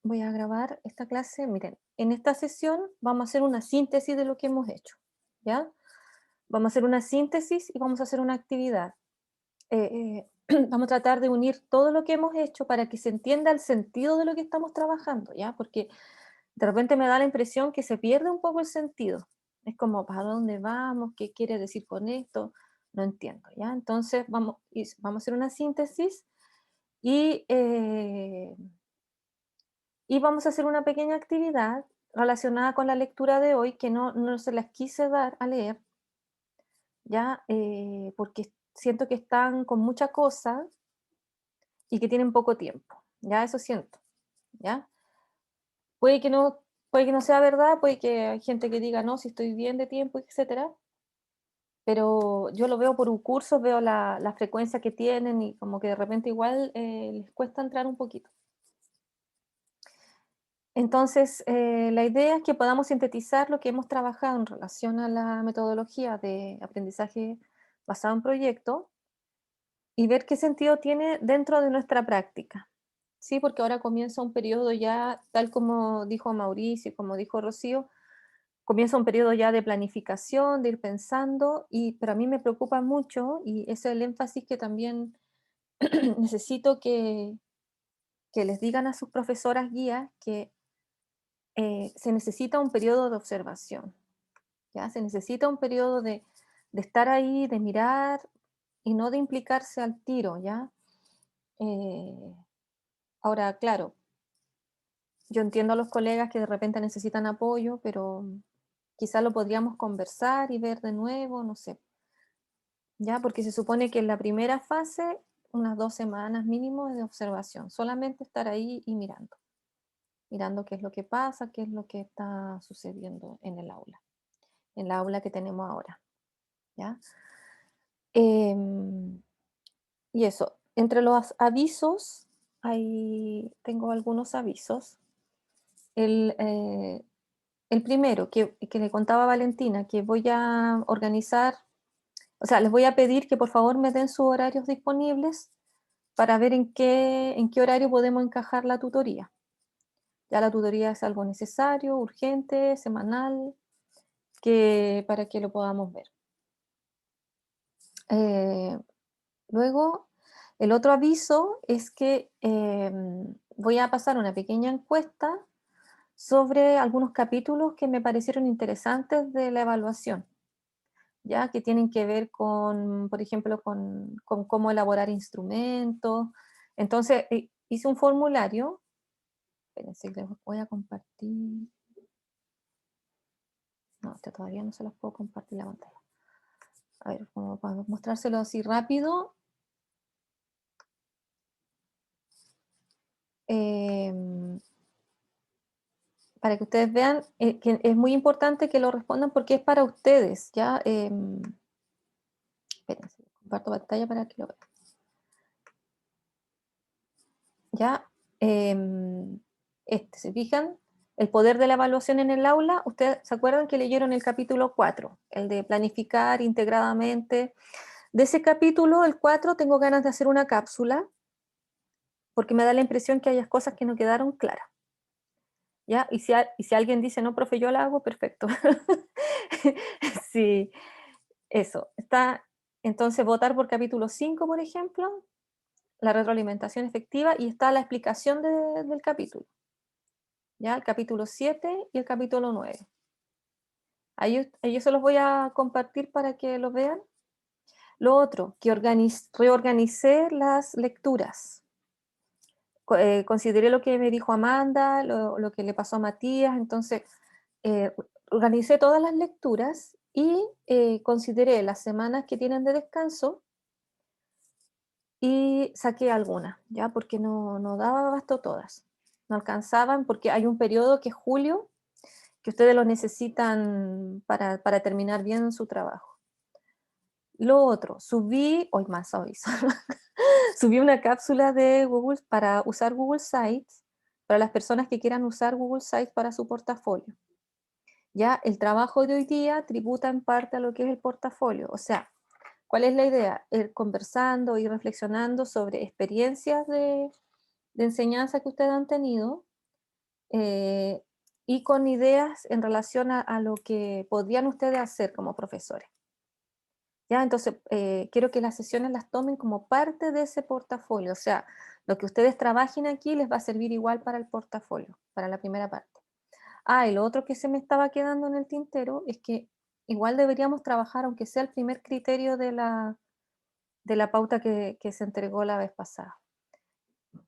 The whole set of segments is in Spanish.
voy a grabar esta clase. Miren, en esta sesión vamos a hacer una síntesis de lo que hemos hecho, ¿ya? Vamos a hacer una síntesis y vamos a hacer una actividad. Vamos a tratar de unir todo lo que hemos hecho para que se entienda el sentido de lo que estamos trabajando, ¿ya? Porque de repente me da la impresión que se pierde un poco el sentido. Es como, ¿para dónde vamos? ¿Qué quiere decir con esto? No entiendo, ¿ya? Entonces vamos a hacer una síntesis y, y vamos a hacer una pequeña actividad relacionada con la lectura de hoy que no se las quise dar a leer, ¿ya? Porque siento que están con mucha cosa y que tienen poco tiempo, ¿ya? Eso siento, ¿ya? Puede que no, puede que no sea verdad, puede que hay gente que diga, no, si estoy bien de tiempo, etcétera, pero yo lo veo por un curso, veo la frecuencia que tienen y como que de repente igual les cuesta entrar un poquito. Entonces, la idea es que podamos sintetizar lo que hemos trabajado en relación a la metodología de aprendizaje basado en proyecto y ver qué sentido tiene dentro de nuestra práctica. Sí, porque ahora comienza un periodo ya, tal como dijo Mauricio y como dijo Rocío, comienza un periodo ya de planificación, de ir pensando, pero a mí me preocupa mucho y ese es el énfasis que también necesito que les digan a sus profesoras guías que se necesita un periodo de observación, ¿ya? Se necesita un periodo de estar ahí, de mirar y no de implicarse al tiro, ¿ya? Eh, ahora, claro, yo entiendo a los colegas que de repente necesitan apoyo, pero quizás lo podríamos conversar y ver de nuevo, no sé, ¿ya? Porque se supone que en la primera fase, unas 2 semanas mínimo es de observación, solamente estar ahí y mirando, mirando qué es lo que pasa, qué es lo que está sucediendo en la aula que tenemos ahora, ¿ya? Em, y eso, entre los avisos, tengo algunos avisos. El, eh, el primero, que le contaba a Valentina, que voy a organizar, o sea, les voy a pedir que por favor me den sus horarios disponibles para ver en qué horario podemos encajar la tutoría. Ya la tutoría es algo necesario, urgente, semanal, para que lo podamos ver. Eh, Luego, el otro aviso es que voy a pasar una pequeña encuesta sobre algunos capítulos que me parecieron interesantes de la evaluación, ya que tienen que ver con, por ejemplo, con cómo elaborar instrumentos. Entonces, hice un formulario. Espérense, les voy a compartir. No, todavía no se los puedo compartir la pantalla. A ver, como para mostrárselo así rápido. em, para que ustedes vean que es muy importante que lo respondan porque es para ustedes, ¿ya? Espérense, comparto pantalla para que lo vean. ¿Ya? ¿Se fijan? El poder de la evaluación en el aula, ustedes se acuerdan que leyeron el capítulo 4, el de planificar integradamente. De ese capítulo, el 4, tengo ganas de hacer una cápsula porque me da la impresión que hay cosas que no quedaron claras. ¿Ya? Y si alguien dice, no, profe, yo la hago, perfecto. Sí, eso. Está, entonces, votar por capítulo 5, por ejemplo, la retroalimentación efectiva, y está la explicación del capítulo. ¿Ya? El capítulo 7 y el capítulo 9. Ahí yo se los voy a compartir para que lo vean. Lo otro, que reorganicé las lecturas. Consideré lo que me dijo Amanda, lo que le pasó a Matías, entonces eh, organicé todas las lecturas y consideré las semanas que tienen de descanso y saqué algunas, ¿ya? Porque no daba abasto todas, no alcanzaban, porque hay un periodo que es julio, que ustedes lo necesitan para terminar bien su trabajo. Lo otro, hoy más hoy, subí una cápsula de Google para usar Google Sites, para las personas que quieran usar Google Sites para su portafolio. Ya el trabajo de hoy día tributa en parte a lo que es el portafolio, o sea, ¿cuál es la idea? Ir conversando y reflexionando sobre experiencias de enseñanza que ustedes han tenido eh, y con ideas en relación a lo que podrían ustedes hacer como profesores. ¿Ya? Entonces, quiero que las sesiones las tomen como parte de ese portafolio, o sea, lo que ustedes trabajen aquí les va a servir igual para el portafolio, para la primera parte. Ah, y lo otro que se me estaba quedando en el tintero es que igual deberíamos trabajar, aunque sea el primer criterio de la pauta que se entregó la vez pasada.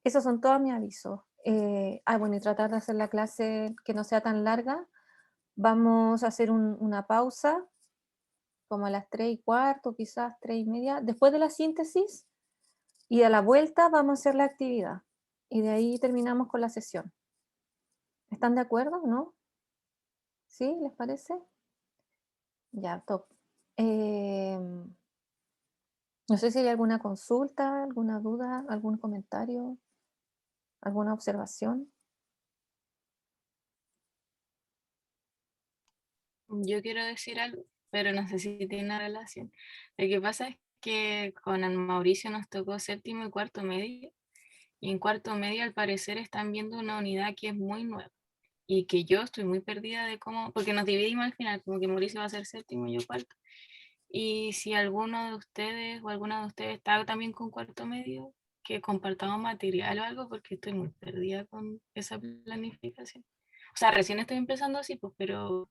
Esos son todos mis avisos. Bueno, y tratar de hacer la clase que no sea tan larga. Vamos a hacer una pausa, como a las 3:15, quizás 3:30, después de la síntesis, y a la vuelta vamos a hacer la actividad. Y de ahí terminamos con la sesión. ¿Están de acuerdo o no? ¿Sí? ¿Les parece? Ya, top. Em, no sé si hay alguna consulta, alguna duda, algún comentario, alguna observación. Yo quiero decir algo, pero no sé si tiene relación. Lo que pasa es que con el Mauricio nos tocó séptimo y cuarto medio, y en cuarto medio al parecer están viendo una unidad que es muy nueva, y que yo estoy muy perdida de cómo, porque nos dividimos al final, como que Mauricio va a ser séptimo y yo cuarto. Y si alguno de ustedes o alguna de ustedes está también con cuarto medio, que compartamos material o algo, porque estoy muy perdida con esa planificación. O sea, recién estoy empezando así, pues, pero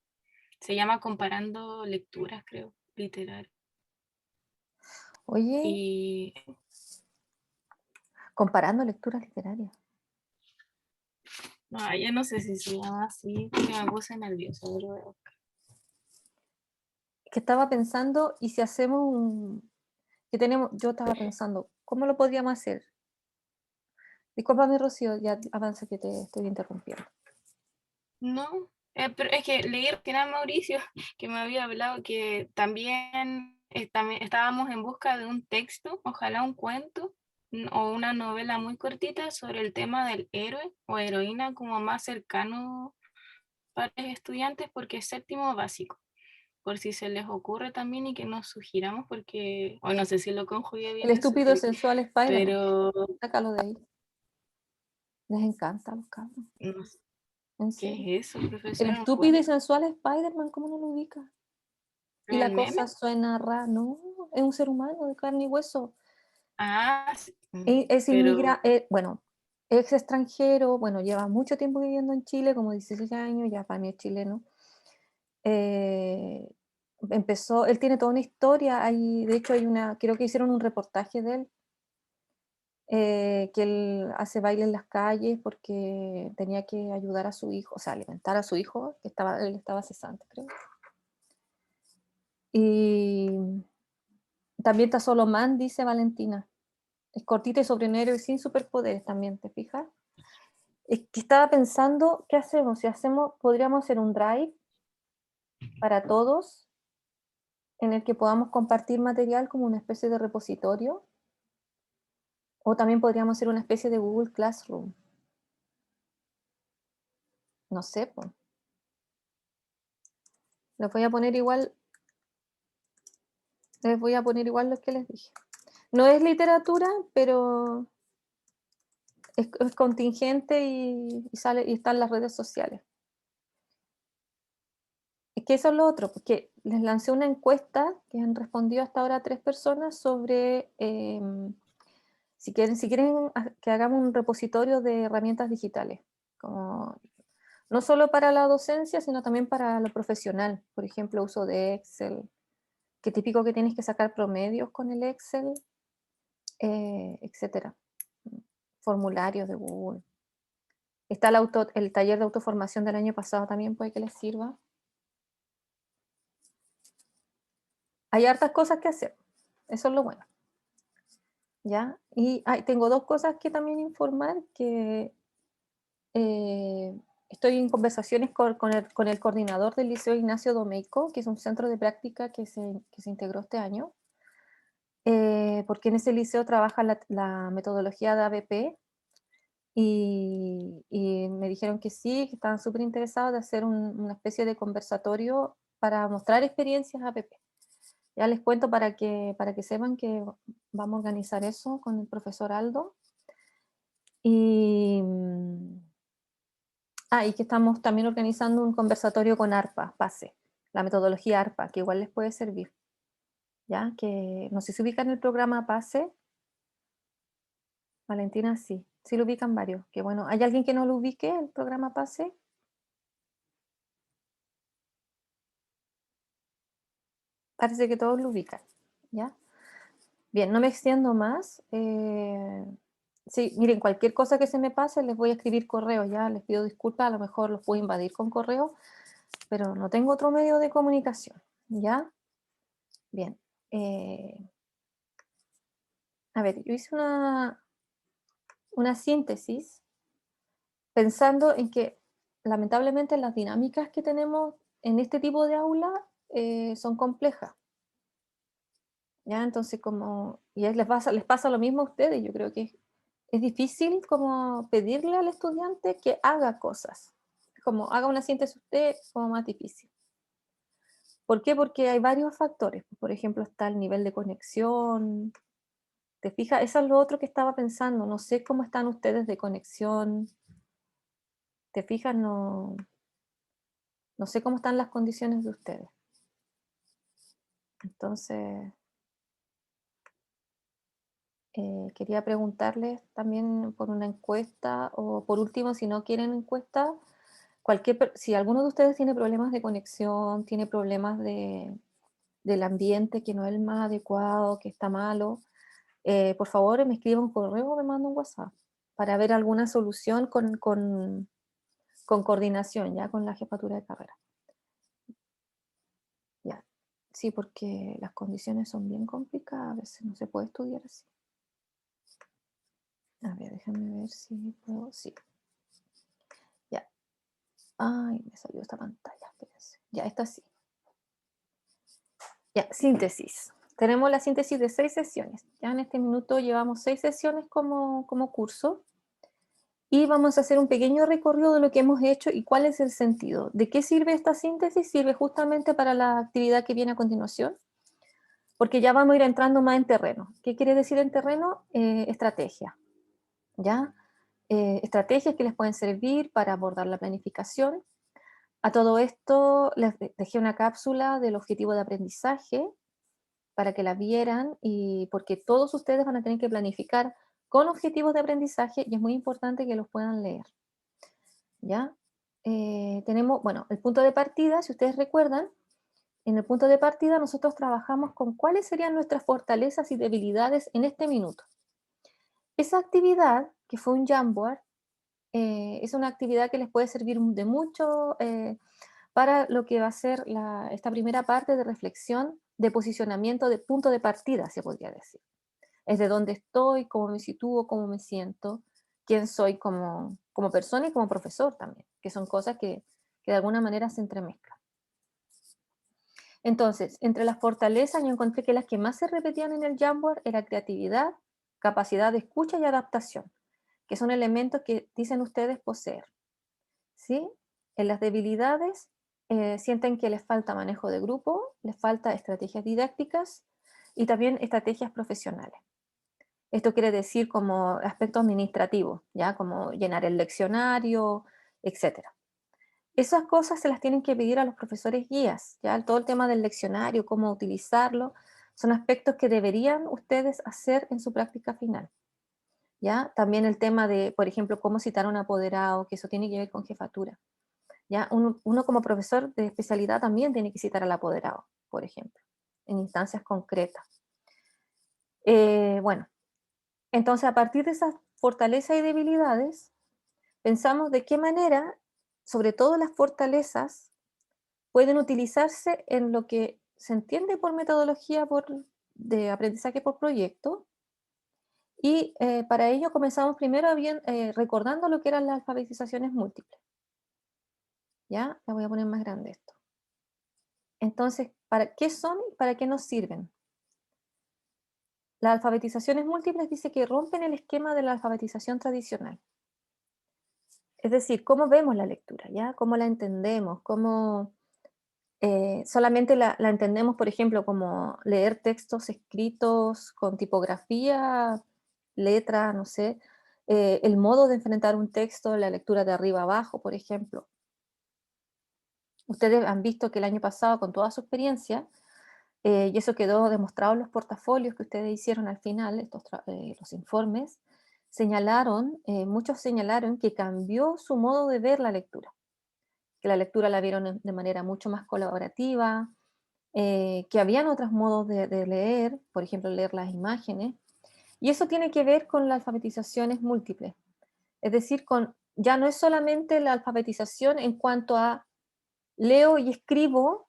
se llama Comparando Lecturas, creo, literal. Oye, Y comparando lecturas literarias. ya no sé si se llama así, porque me puse nerviosa, pero Que estaba pensando, y si hacemos yo estaba pensando, ¿cómo lo podríamos hacer? Discúlpame, Rocío, ya avanza que te estoy interrumpiendo. no. Pero es que leí recién a Mauricio que me había hablado que también, también estábamos en busca de un texto, ojalá un cuento o una novela muy cortita sobre el tema del héroe o heroína como más cercano para los estudiantes porque es séptimo básico. Por si se les ocurre también y que nos sugiramos, porque hoy no sé si lo conjugué El bien eso, estúpido sensual Spider-Man, pero sácalo de ahí. Les encanta a los cabros, no sé, en serio. ¿qué es eso, El profesora? ¿Me estúpido y cuenta? sensual Spider-Man, ¿cómo no lo ubica? Y ¿El la meme? cosa suena rara, no, es un ser humano de carne y hueso. Ah, sí, Es pero, bueno, es extranjero, bueno, lleva mucho tiempo viviendo en Chile, como 16 años, ya para mí es chileno. Eh, él tiene toda una historia, de hecho creo que hicieron un reportaje de él, que él hace baile en las calles porque tenía que ayudar a su hijo, o sea, alimentar a su hijo, él estaba cesante, creo. Y también está solo man, dice Valentina. Es cortita y sobre un héroe sin superpoderes también, ¿te fijas? Es que estaba pensando, ¿qué hacemos? Podríamos hacer un drive para todos en el que podamos compartir material como una especie de repositorio, o también podríamos hacer una especie de Google Classroom. No sé, pues. Les voy a poner igual, les voy a poner igual lo que les dije. No es literatura, pero es contingente y sale y está en las redes sociales. Es que eso es lo otro, porque les lancé una encuesta que han respondido hasta ahora 3 personas sobre si quieren que hagamos un repositorio de herramientas digitales, como, no solo para la docencia, sino también para lo profesional. Por ejemplo, uso de Excel, que típico que tienes que sacar promedios con el Excel, etcétera. Formularios de Google. Está el taller de autoformación del año pasado también, puede que les sirva. Hay hartas cosas que hacer, eso es lo bueno. ¿Ya? Y tengo dos cosas que también informar, que eh, estoy en conversaciones con el coordinador del Liceo Ignacio Domeyko, que es un centro de práctica que se integró este año, porque en ese liceo trabaja la metodología de ABP, y me dijeron que sí, que estaban súper interesados de hacer una especie de conversatorio para mostrar experiencias ABP. Ya les cuento para que sepan que vamos a organizar eso con el profesor Aldo. Y Ah, y que estamos también organizando un conversatorio con ARPA, PASE, la metodología ARPA, que igual les puede servir, ¿ya? Que no sé si ubican el programa PASE. Valentina, sí, sí lo ubican varios. Que bueno, ¿hay alguien que no lo ubique, el programa PASE? Parece que todos lo ubican, ¿ya? Bien, no me extiendo más. Sí, miren, cualquier cosa que se me pase, les voy a escribir correo, ya, les pido disculpas, a lo mejor los puedo invadir con correo, pero no tengo otro medio de comunicación, ¿ya? Bien. A ver, yo hice una síntesis pensando en que lamentablemente las dinámicas que tenemos en este tipo de aula son complejas, ¿ya? Entonces, como, les pasa lo mismo a ustedes, yo creo que es difícil como pedirle al estudiante que haga cosas, como haga una síntesis usted, es como más difícil. ¿Por qué? Porque hay varios factores, por ejemplo, está el nivel de conexión, ¿te fijas? Eso es lo otro que estaba pensando, no sé cómo están ustedes de conexión, ¿te fijas? No, no sé cómo están las condiciones de ustedes. Entonces, quería preguntarles también por una encuesta o por último, si no quieren encuesta, si alguno de ustedes tiene problemas de conexión, tiene problemas del ambiente que no es el más adecuado, que está malo, por favor me escriba un correo o me manda un WhatsApp para ver alguna solución con coordinación, ya con la jefatura de carrera. Ya. Sí, porque las condiciones son bien complicadas, a veces no se puede estudiar así. A ver, déjame ver si puedo. Sí. Ya. Ay, me salió esta pantalla. Espérense. Ya, esta sí. Ya, síntesis. Tenemos la síntesis de 6 sesiones. Ya en este minuto llevamos 6 sesiones como curso. Y vamos a hacer un pequeño recorrido de lo que hemos hecho y cuál es el sentido. ¿De qué sirve esta síntesis? Sirve justamente para la actividad que viene a continuación, porque ya vamos a ir entrando más en terreno. ¿Qué quiere decir en terreno? Estrategia. ¿Ya? Estrategias que les pueden servir para abordar la planificación. A todo esto les dejé una cápsula del objetivo de aprendizaje para que la vieran y porque todos ustedes van a tener que planificar con objetivos de aprendizaje y es muy importante que los puedan leer. ¿Ya? Tenemos, bueno, el punto de partida, si ustedes recuerdan, en el punto de partida nosotros trabajamos con cuáles serían nuestras fortalezas y debilidades en este minuto. Esa actividad, que fue un Jamboard, es una actividad que les puede servir de mucho para lo que va a ser esta primera parte de reflexión, de posicionamiento, de punto de partida, se podría decir. Es de dónde estoy, cómo me sitúo, cómo me siento, quién soy como persona y como profesor también, que son cosas que de alguna manera se entremezclan. Entonces, entre las fortalezas yo encontré que las que más se repetían en el Jamboard era creatividad, capacidad de escucha y adaptación, que son elementos que dicen ustedes poseer. ¿Sí? En las debilidades sienten que les falta manejo de grupo, les falta estrategias didácticas y también estrategias profesionales. Esto quiere decir como aspectos administrativos, ¿ya? Como llenar el leccionario, etcétera. Esas cosas se las tienen que pedir a los profesores guías, ¿ya? Todo el tema del leccionario, cómo utilizarlo, son aspectos que deberían ustedes hacer en su práctica final, ¿ya? También el tema de, por ejemplo, cómo citar a un apoderado, que eso tiene que ver con jefatura, ¿ya? Uno como profesor de especialidad también tiene que citar al apoderado, por ejemplo, en instancias concretas. Bueno, entonces a partir de esas fortalezas y debilidades, pensamos de qué manera, sobre todo las fortalezas, pueden utilizarse en lo que se entiende por metodología de aprendizaje por proyecto. Y para ello comenzamos primero recordando lo que eran las alfabetizaciones múltiples. ¿Ya? La voy a poner más grande esto. Entonces, ¿para qué son y para qué nos sirven? Las alfabetizaciones múltiples dice que rompen el esquema de la alfabetización tradicional. Es decir, cómo vemos la lectura, ¿ya? Cómo la entendemos, cómo solamente la entendemos, por ejemplo, como leer textos escritos con tipografía, letra, no sé, el modo de enfrentar un texto, la lectura de arriba a abajo, por ejemplo. Ustedes han visto que el año pasado, con toda su experiencia, y eso quedó demostrado en los portafolios que ustedes hicieron al final, los informes, muchos señalaron que cambió su modo de ver la lectura, que la lectura la vieron de manera mucho más colaborativa, que habían otros modos de leer, por ejemplo, leer las imágenes, y eso tiene que ver con la alfabetización múltiple, es decir, ya no es solamente la alfabetización en cuanto a leo y escribo,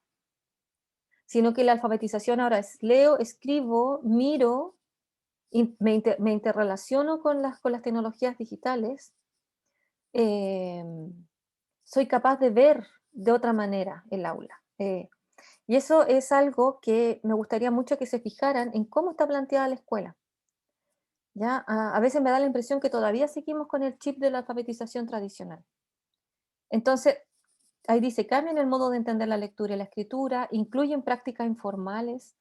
sino que la alfabetización ahora es leo, escribo, miro, y me interrelaciono con las tecnologías digitales, soy capaz de ver de otra manera el aula. Y eso es algo que me gustaría mucho que se fijaran en cómo está planteada la escuela. ¿Ya? A veces me da la impresión que todavía seguimos con el chip de la alfabetización tradicional. Entonces, ahí dice, cambian el modo de entender la lectura y la escritura, incluyen prácticas informales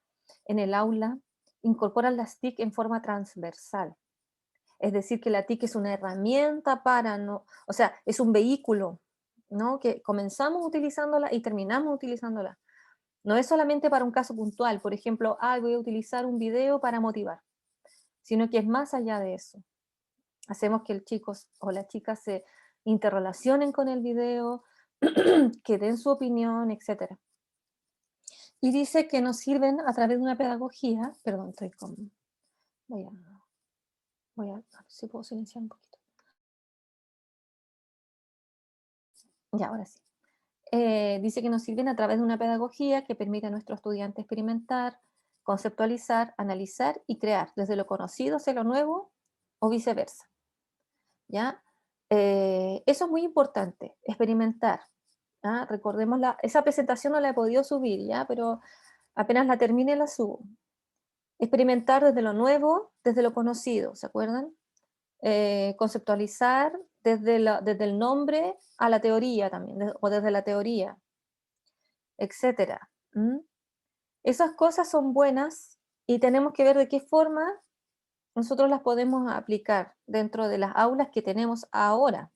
en el aula, incorporan las TIC en forma transversal. Es decir, que la TIC es una herramienta para, no, o sea, es un vehículo, ¿no? Que comenzamos utilizándola y terminamos utilizándola. No es solamente para un caso puntual, por ejemplo, voy a utilizar un video para motivar, sino que es más allá de eso. Hacemos que el chico o la chica se interrelacionen con el video, que den su opinión, etc. Y dice que nos sirven a través de una pedagogía, perdón, voy a, a ver si puedo silenciar un poquito. Ya, ahora sí. Dice que nos sirven a través de una pedagogía que permite a nuestro estudiante experimentar, conceptualizar, analizar y crear desde lo conocido hacia lo nuevo o viceversa. ¿Ya? Eso es muy importante, experimentar. ¿Ah? Recordemos, esa presentación no la he podido subir, ¿ya? Pero apenas la termine la subo. Experimentar desde lo nuevo, desde lo conocido, ¿se acuerdan? Conceptualizar desde el nombre a la teoría también, o desde la teoría, etcétera. Esas cosas son buenas y tenemos que ver de qué forma nosotros las podemos aplicar dentro de las aulas que tenemos ahora,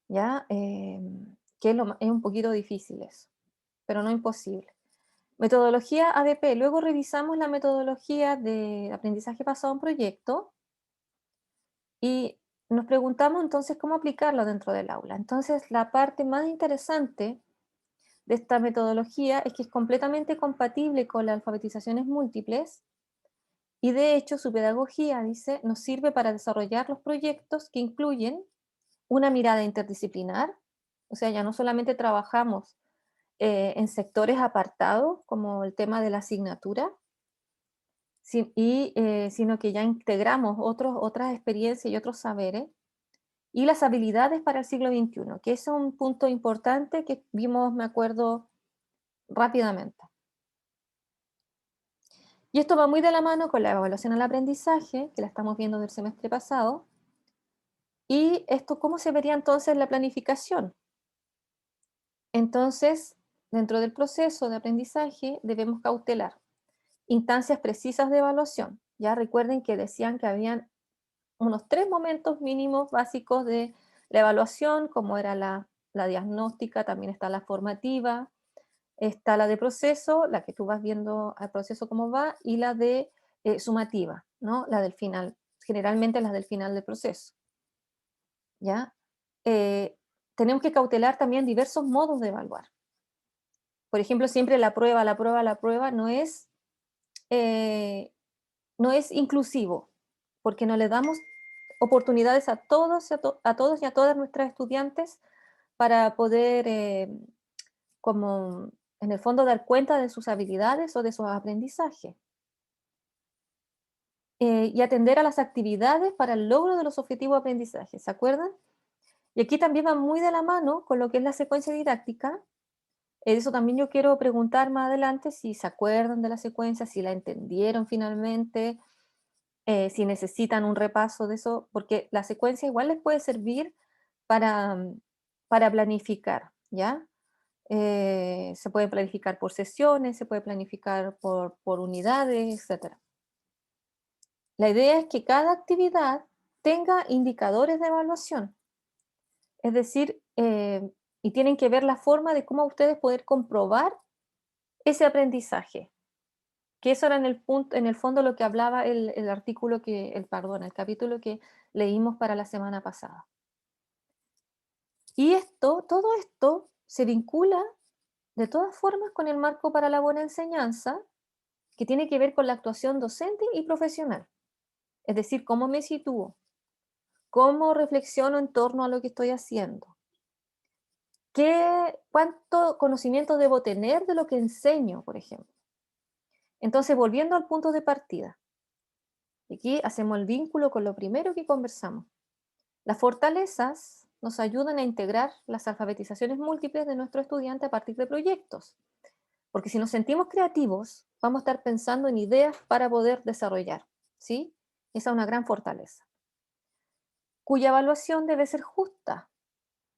¿ya? Que es un poquito difícil eso, pero no imposible. Metodología ADP. Luego revisamos la metodología de aprendizaje basado en proyecto y nos preguntamos entonces cómo aplicarlo dentro del aula. Entonces, la parte más interesante de esta metodología es que es completamente compatible con las alfabetizaciones múltiples y de hecho su pedagogía, dice, nos sirve para desarrollar los proyectos que incluyen una mirada interdisciplinar, o sea, ya no solamente trabajamos en sectores apartados, como el tema de la asignatura, sino que ya integramos otras experiencias y otros saberes, y las habilidades para el siglo XXI, que es un punto importante que vimos, me acuerdo, rápidamente. Y esto va muy de la mano con la evaluación al aprendizaje, que la estamos viendo del semestre pasado, y esto, ¿cómo se vería entonces la planificación? Entonces, dentro del proceso de aprendizaje debemos cautelar instancias precisas de evaluación. Ya recuerden que decían que habían unos 3 momentos mínimos básicos de la evaluación, como era la diagnóstica, también está la formativa, está la de proceso, la que tú vas viendo al proceso cómo va, y la de sumativa, ¿no? La del final, generalmente las del final del proceso. ¿Ya? Tenemos que cautelar también diversos modos de evaluar. Por ejemplo, siempre la prueba no es inclusivo, porque no le damos oportunidades a todos, a todos y a todas nuestras estudiantes para poder, como en el fondo, dar cuenta de sus habilidades o de sus aprendizajes. Y atender a las actividades para el logro de los objetivos de aprendizaje, ¿se acuerdan? Y aquí también va muy de la mano con lo que es la secuencia didáctica. Eso también yo quiero preguntar más adelante si se acuerdan de la secuencia, si la entendieron finalmente, si necesitan un repaso de eso, porque la secuencia igual les puede servir para, para planificar, ¿ya? Se puede planificar por sesiones, se puede planificar por unidades, etc. La idea es que cada actividad tenga indicadores de evaluación. Es decir, y tienen que ver la forma de cómo ustedes poder comprobar ese aprendizaje. Que eso era en el fondo lo que hablaba el artículo el capítulo que leímos para la semana pasada. Y todo esto se vincula de todas formas con el marco para la buena enseñanza, que tiene que ver con la actuación docente y profesional. Es decir, cómo me sitúo, cómo reflexiono en torno a lo que estoy haciendo, cuánto conocimiento debo tener de lo que enseño, por ejemplo. Entonces, volviendo al punto de partida, aquí hacemos el vínculo con lo primero que conversamos. Las fortalezas nos ayudan a integrar las alfabetizaciones múltiples de nuestro estudiante a partir de proyectos. Porque si nos sentimos creativos, vamos a estar pensando en ideas para poder desarrollar, ¿sí? Esa es una gran fortaleza. Cuya evaluación debe ser justa,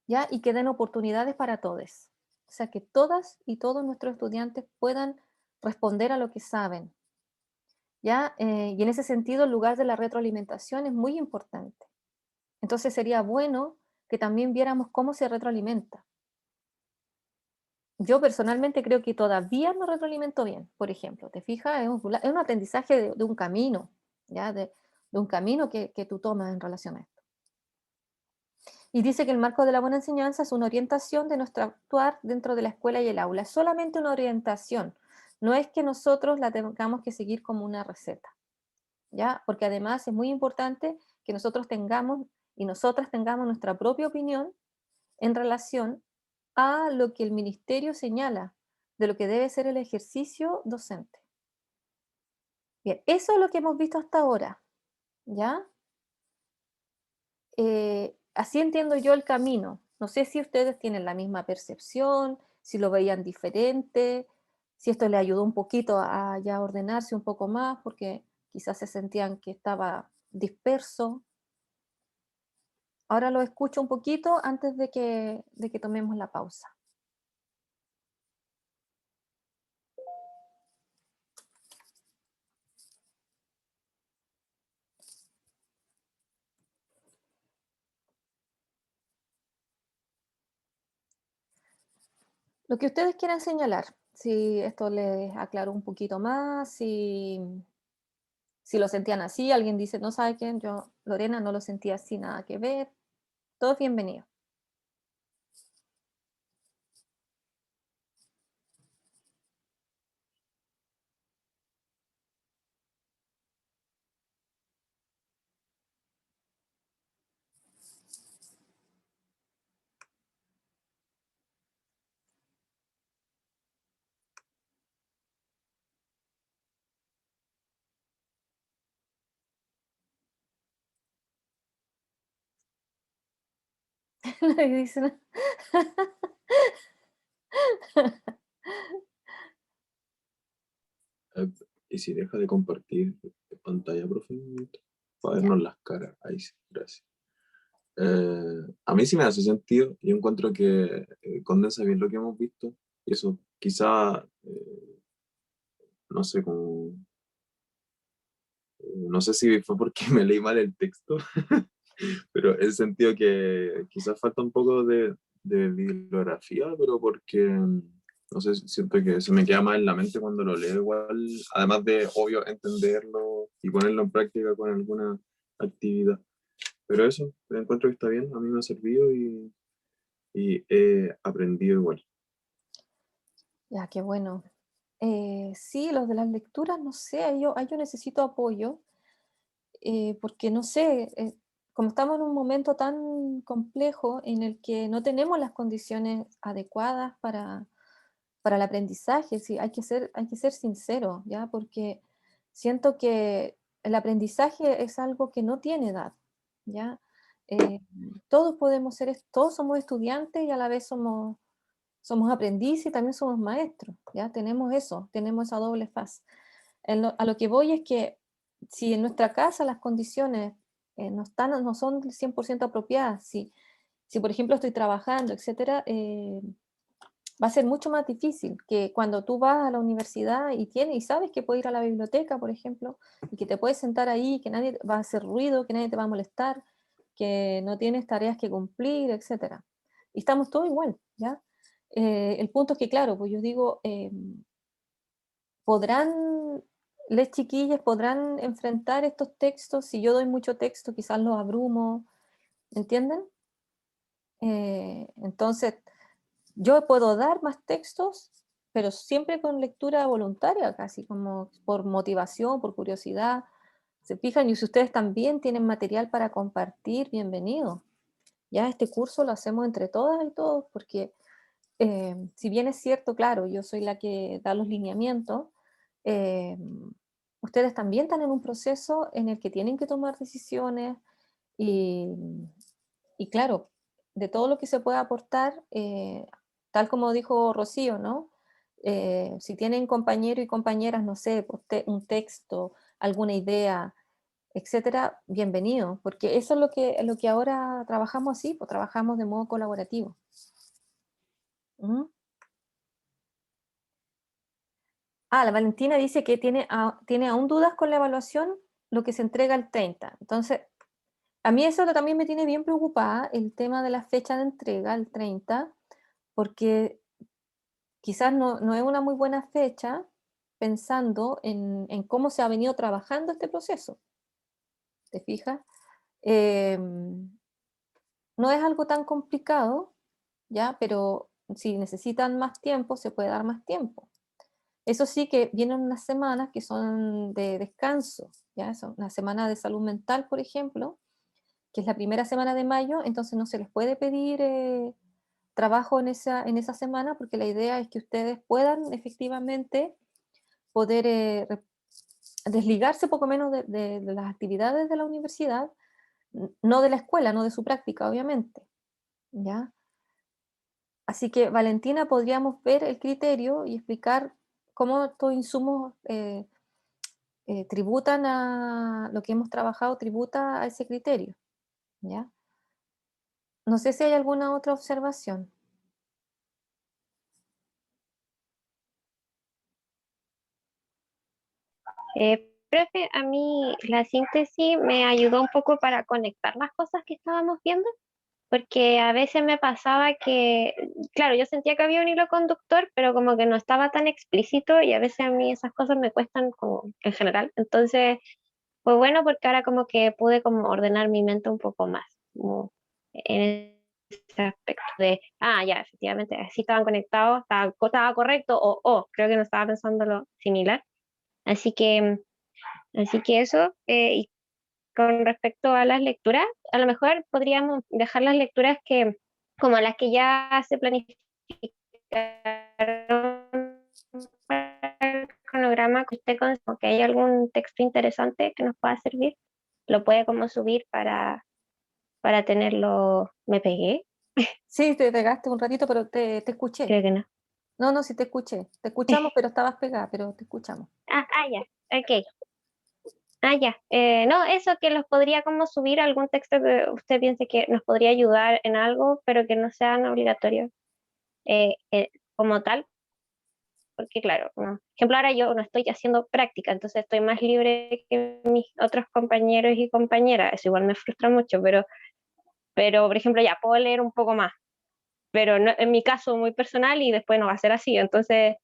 ¿ya? Y que den oportunidades para todos. O sea, que todas y todos nuestros estudiantes puedan responder a lo que saben, ¿ya? Y en ese sentido, el lugar de la retroalimentación es muy importante. Entonces sería bueno que también viéramos cómo se retroalimenta. Yo personalmente creo que todavía no retroalimento bien, por ejemplo, ¿te fijas? Es un aprendizaje de un camino, ¿ya? De un camino que tú tomas en relación a esto. Y dice que el marco de la buena enseñanza es una orientación de nuestro actuar dentro de la escuela y el aula. Es solamente una orientación, no es que nosotros la tengamos que seguir como una receta, ¿ya? Porque además es muy importante que nosotros tengamos y nosotras tengamos nuestra propia opinión en relación a lo que el ministerio señala de lo que debe ser el ejercicio docente. Bien, eso es lo que hemos visto hasta ahora, ¿ya? Así entiendo yo el camino. No sé si ustedes tienen la misma percepción, si lo veían diferente, si esto le ayudó un poquito a ya ordenarse un poco más, porque quizás se sentían que estaba disperso. Ahora lo escucho un poquito antes de que tomemos la pausa. Lo que ustedes quieran señalar, si esto les aclaró un poquito más, si lo sentían así, alguien dice, no sabe quién, yo, Lorena, no lo sentía así, nada que ver, todo es bienvenido. Nadie dice nada. Eh, Y si deja de compartir pantalla, profe, para Ya. vernos las caras. Ahí sí, gracias. A mí sí me hace sentido. Yo encuentro que condensa bien lo que hemos visto. Y eso quizá, no sé, como, no sé si fue porque me leí mal el texto, pero en el sentido que quizás falta un poco de bibliografía, pero porque, no sé, siento que se me queda más en la mente cuando lo leo igual, además de, obvio, entenderlo y ponerlo en práctica con alguna actividad. Pero eso, encuentro que está bien, a mí me ha servido y he aprendido igual. Ya, qué bueno. Sí, los de las lecturas, no sé, ahí yo necesito apoyo, porque no sé, como estamos en un momento tan complejo en el que no tenemos las condiciones adecuadas para el aprendizaje, sí, hay que ser sincero, ¿ya? Porque siento que el aprendizaje es algo que no tiene edad, ¿ya? Eh, todos somos estudiantes y a la vez somos aprendices y también somos maestros, ¿ya? Tenemos esa doble faz. A lo que voy es que si en nuestra casa las condiciones no son 100% apropiadas, si por ejemplo estoy trabajando, etcétera, va a ser mucho más difícil que cuando tú vas a la universidad y sabes que puedes ir a la biblioteca, por ejemplo, y que te puedes sentar ahí, que nadie va a hacer ruido, que nadie te va a molestar, que no tienes tareas que cumplir, etcétera. Y estamos todos igual, ¿ya? El punto es que, claro, pues yo digo, ¿podrán, les chiquillas, podrán enfrentar estos textos? Si yo doy mucho texto, quizás los abrumo, ¿entienden? Entonces, yo puedo dar más textos, pero siempre con lectura voluntaria, casi como por motivación, por curiosidad. ¿Se fijan? Y si ustedes también tienen material para compartir, bienvenido. Ya este curso lo hacemos entre todas y todos, porque si bien es cierto, claro, yo soy la que da los lineamientos, eh, ustedes también están en un proceso en el que tienen que tomar decisiones y, y claro, de todo lo que se puede aportar, tal como dijo Rocío, ¿no? Si tienen compañeros y compañeras, no sé, pues, un texto, alguna idea, etcétera, bienvenido, porque eso es lo que ahora trabajamos así, pues trabajamos de modo colaborativo. ¿Mm? La Valentina dice que tiene aún dudas con la evaluación, lo que se entrega el 30. Entonces, a mí eso también me tiene bien preocupada, el tema de la fecha de entrega, el 30, porque quizás no es una muy buena fecha pensando en cómo se ha venido trabajando este proceso. ¿Te fijas? Eh, no es algo tan complicado, ¿ya? Pero si necesitan más tiempo, se puede dar más tiempo. Eso sí que vienen unas semanas que son de descanso, ¿ya? Son una semana de salud mental, por ejemplo, que es la primera semana de mayo, entonces no se les puede pedir trabajo en esa semana porque la idea es que ustedes puedan efectivamente poder desligarse poco menos de las actividades de la universidad, no de la escuela, no de su práctica, obviamente, ¿ya? Así que, Valentina, podríamos ver el criterio y explicar cómo estos insumos tributan a lo que hemos trabajado, tributa a ese criterio, ¿ya? No sé si hay alguna otra observación. Profe, a mí la síntesis me ayudó un poco para conectar las cosas que estábamos viendo, porque a veces me pasaba que, claro, yo sentía que había un hilo conductor, pero como que no estaba tan explícito y a veces a mí esas cosas me cuestan como en general. Entonces, fue bueno porque ahora como que pude como ordenar mi mente un poco más, como en ese aspecto de, ya, efectivamente, así estaban conectados, estaba correcto, o creo que no estaba pensando lo similar. Así que eso, y con respecto a las lecturas, a lo mejor podríamos dejar las lecturas que, como las que ya se planificaron para el cronograma, que usted como que hay algún texto interesante que nos pueda servir, lo puede como subir para tenerlo. ¿Me pegué? Sí, te pegaste un ratito, pero te escuché. Creo que no. No, no, sí te escuché. Te escuchamos, pero estabas pegada, pero te escuchamos. Ya, ok. Ya. No, eso que los podría como subir a algún texto que usted piense que nos podría ayudar en algo, pero que no sean obligatorios como tal, porque claro, no. Por ejemplo, ahora yo no estoy haciendo práctica, entonces estoy más libre que mis otros compañeros y compañeras. Eso igual me frustra mucho, pero por ejemplo, ya puedo leer un poco más, pero en mi caso muy personal y después no va a ser así. Entonces,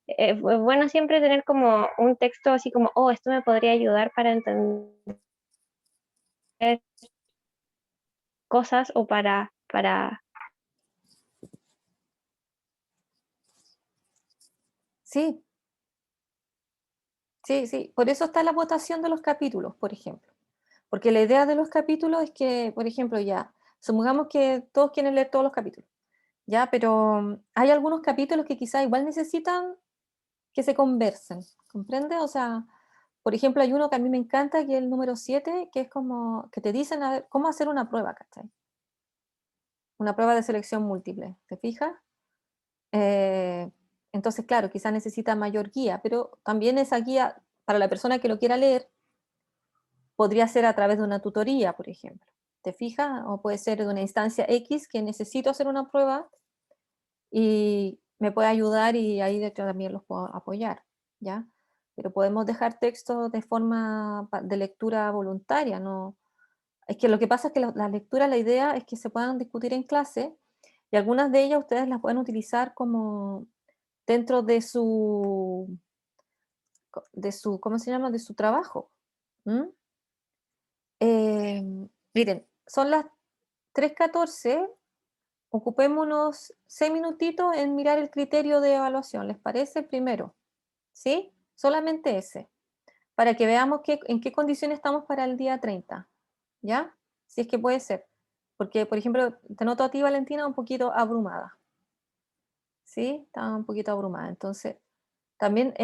es bueno siempre tener como un texto así como, esto me podría ayudar para entender cosas o para. Sí, sí, sí. Por eso está la votación de los capítulos, por ejemplo. Porque la idea de los capítulos es que, por ejemplo, ya, supongamos que todos quieren leer todos los capítulos, ya, pero hay algunos capítulos que quizá igual necesitan que se conversen, ¿comprende? O sea, por ejemplo, hay uno que a mí me encanta, que es el número 7, que es como que te dicen a ver, cómo hacer una prueba, ¿cachai? Una prueba de selección múltiple, ¿te fijas? Eh, entonces, claro, quizá necesita mayor guía, pero también esa guía, para la persona que lo quiera leer, podría ser a través de una tutoría, por ejemplo. ¿Te fijas? O puede ser de una instancia X que necesito hacer una prueba y me puede ayudar y ahí yo también los puedo apoyar, ¿ya? Pero podemos dejar textos de forma de lectura voluntaria, ¿no? Es que lo que pasa es que las lecturas, la idea es que se puedan discutir en clase y algunas de ellas ustedes las pueden utilizar como dentro de su, ¿cómo se llama? De su trabajo. ¿Mm? Miren, son las 3:14, ocupémonos 6 minutitos en mirar el criterio de evaluación, ¿les parece? El primero, ¿sí? Solamente ese, para que veamos en qué condiciones estamos para el día 30, ¿ya? Si es que puede ser. Porque, por ejemplo, te noto a ti, Valentina, un poquito abrumada, ¿sí? Estaba un poquito abrumada. Entonces, también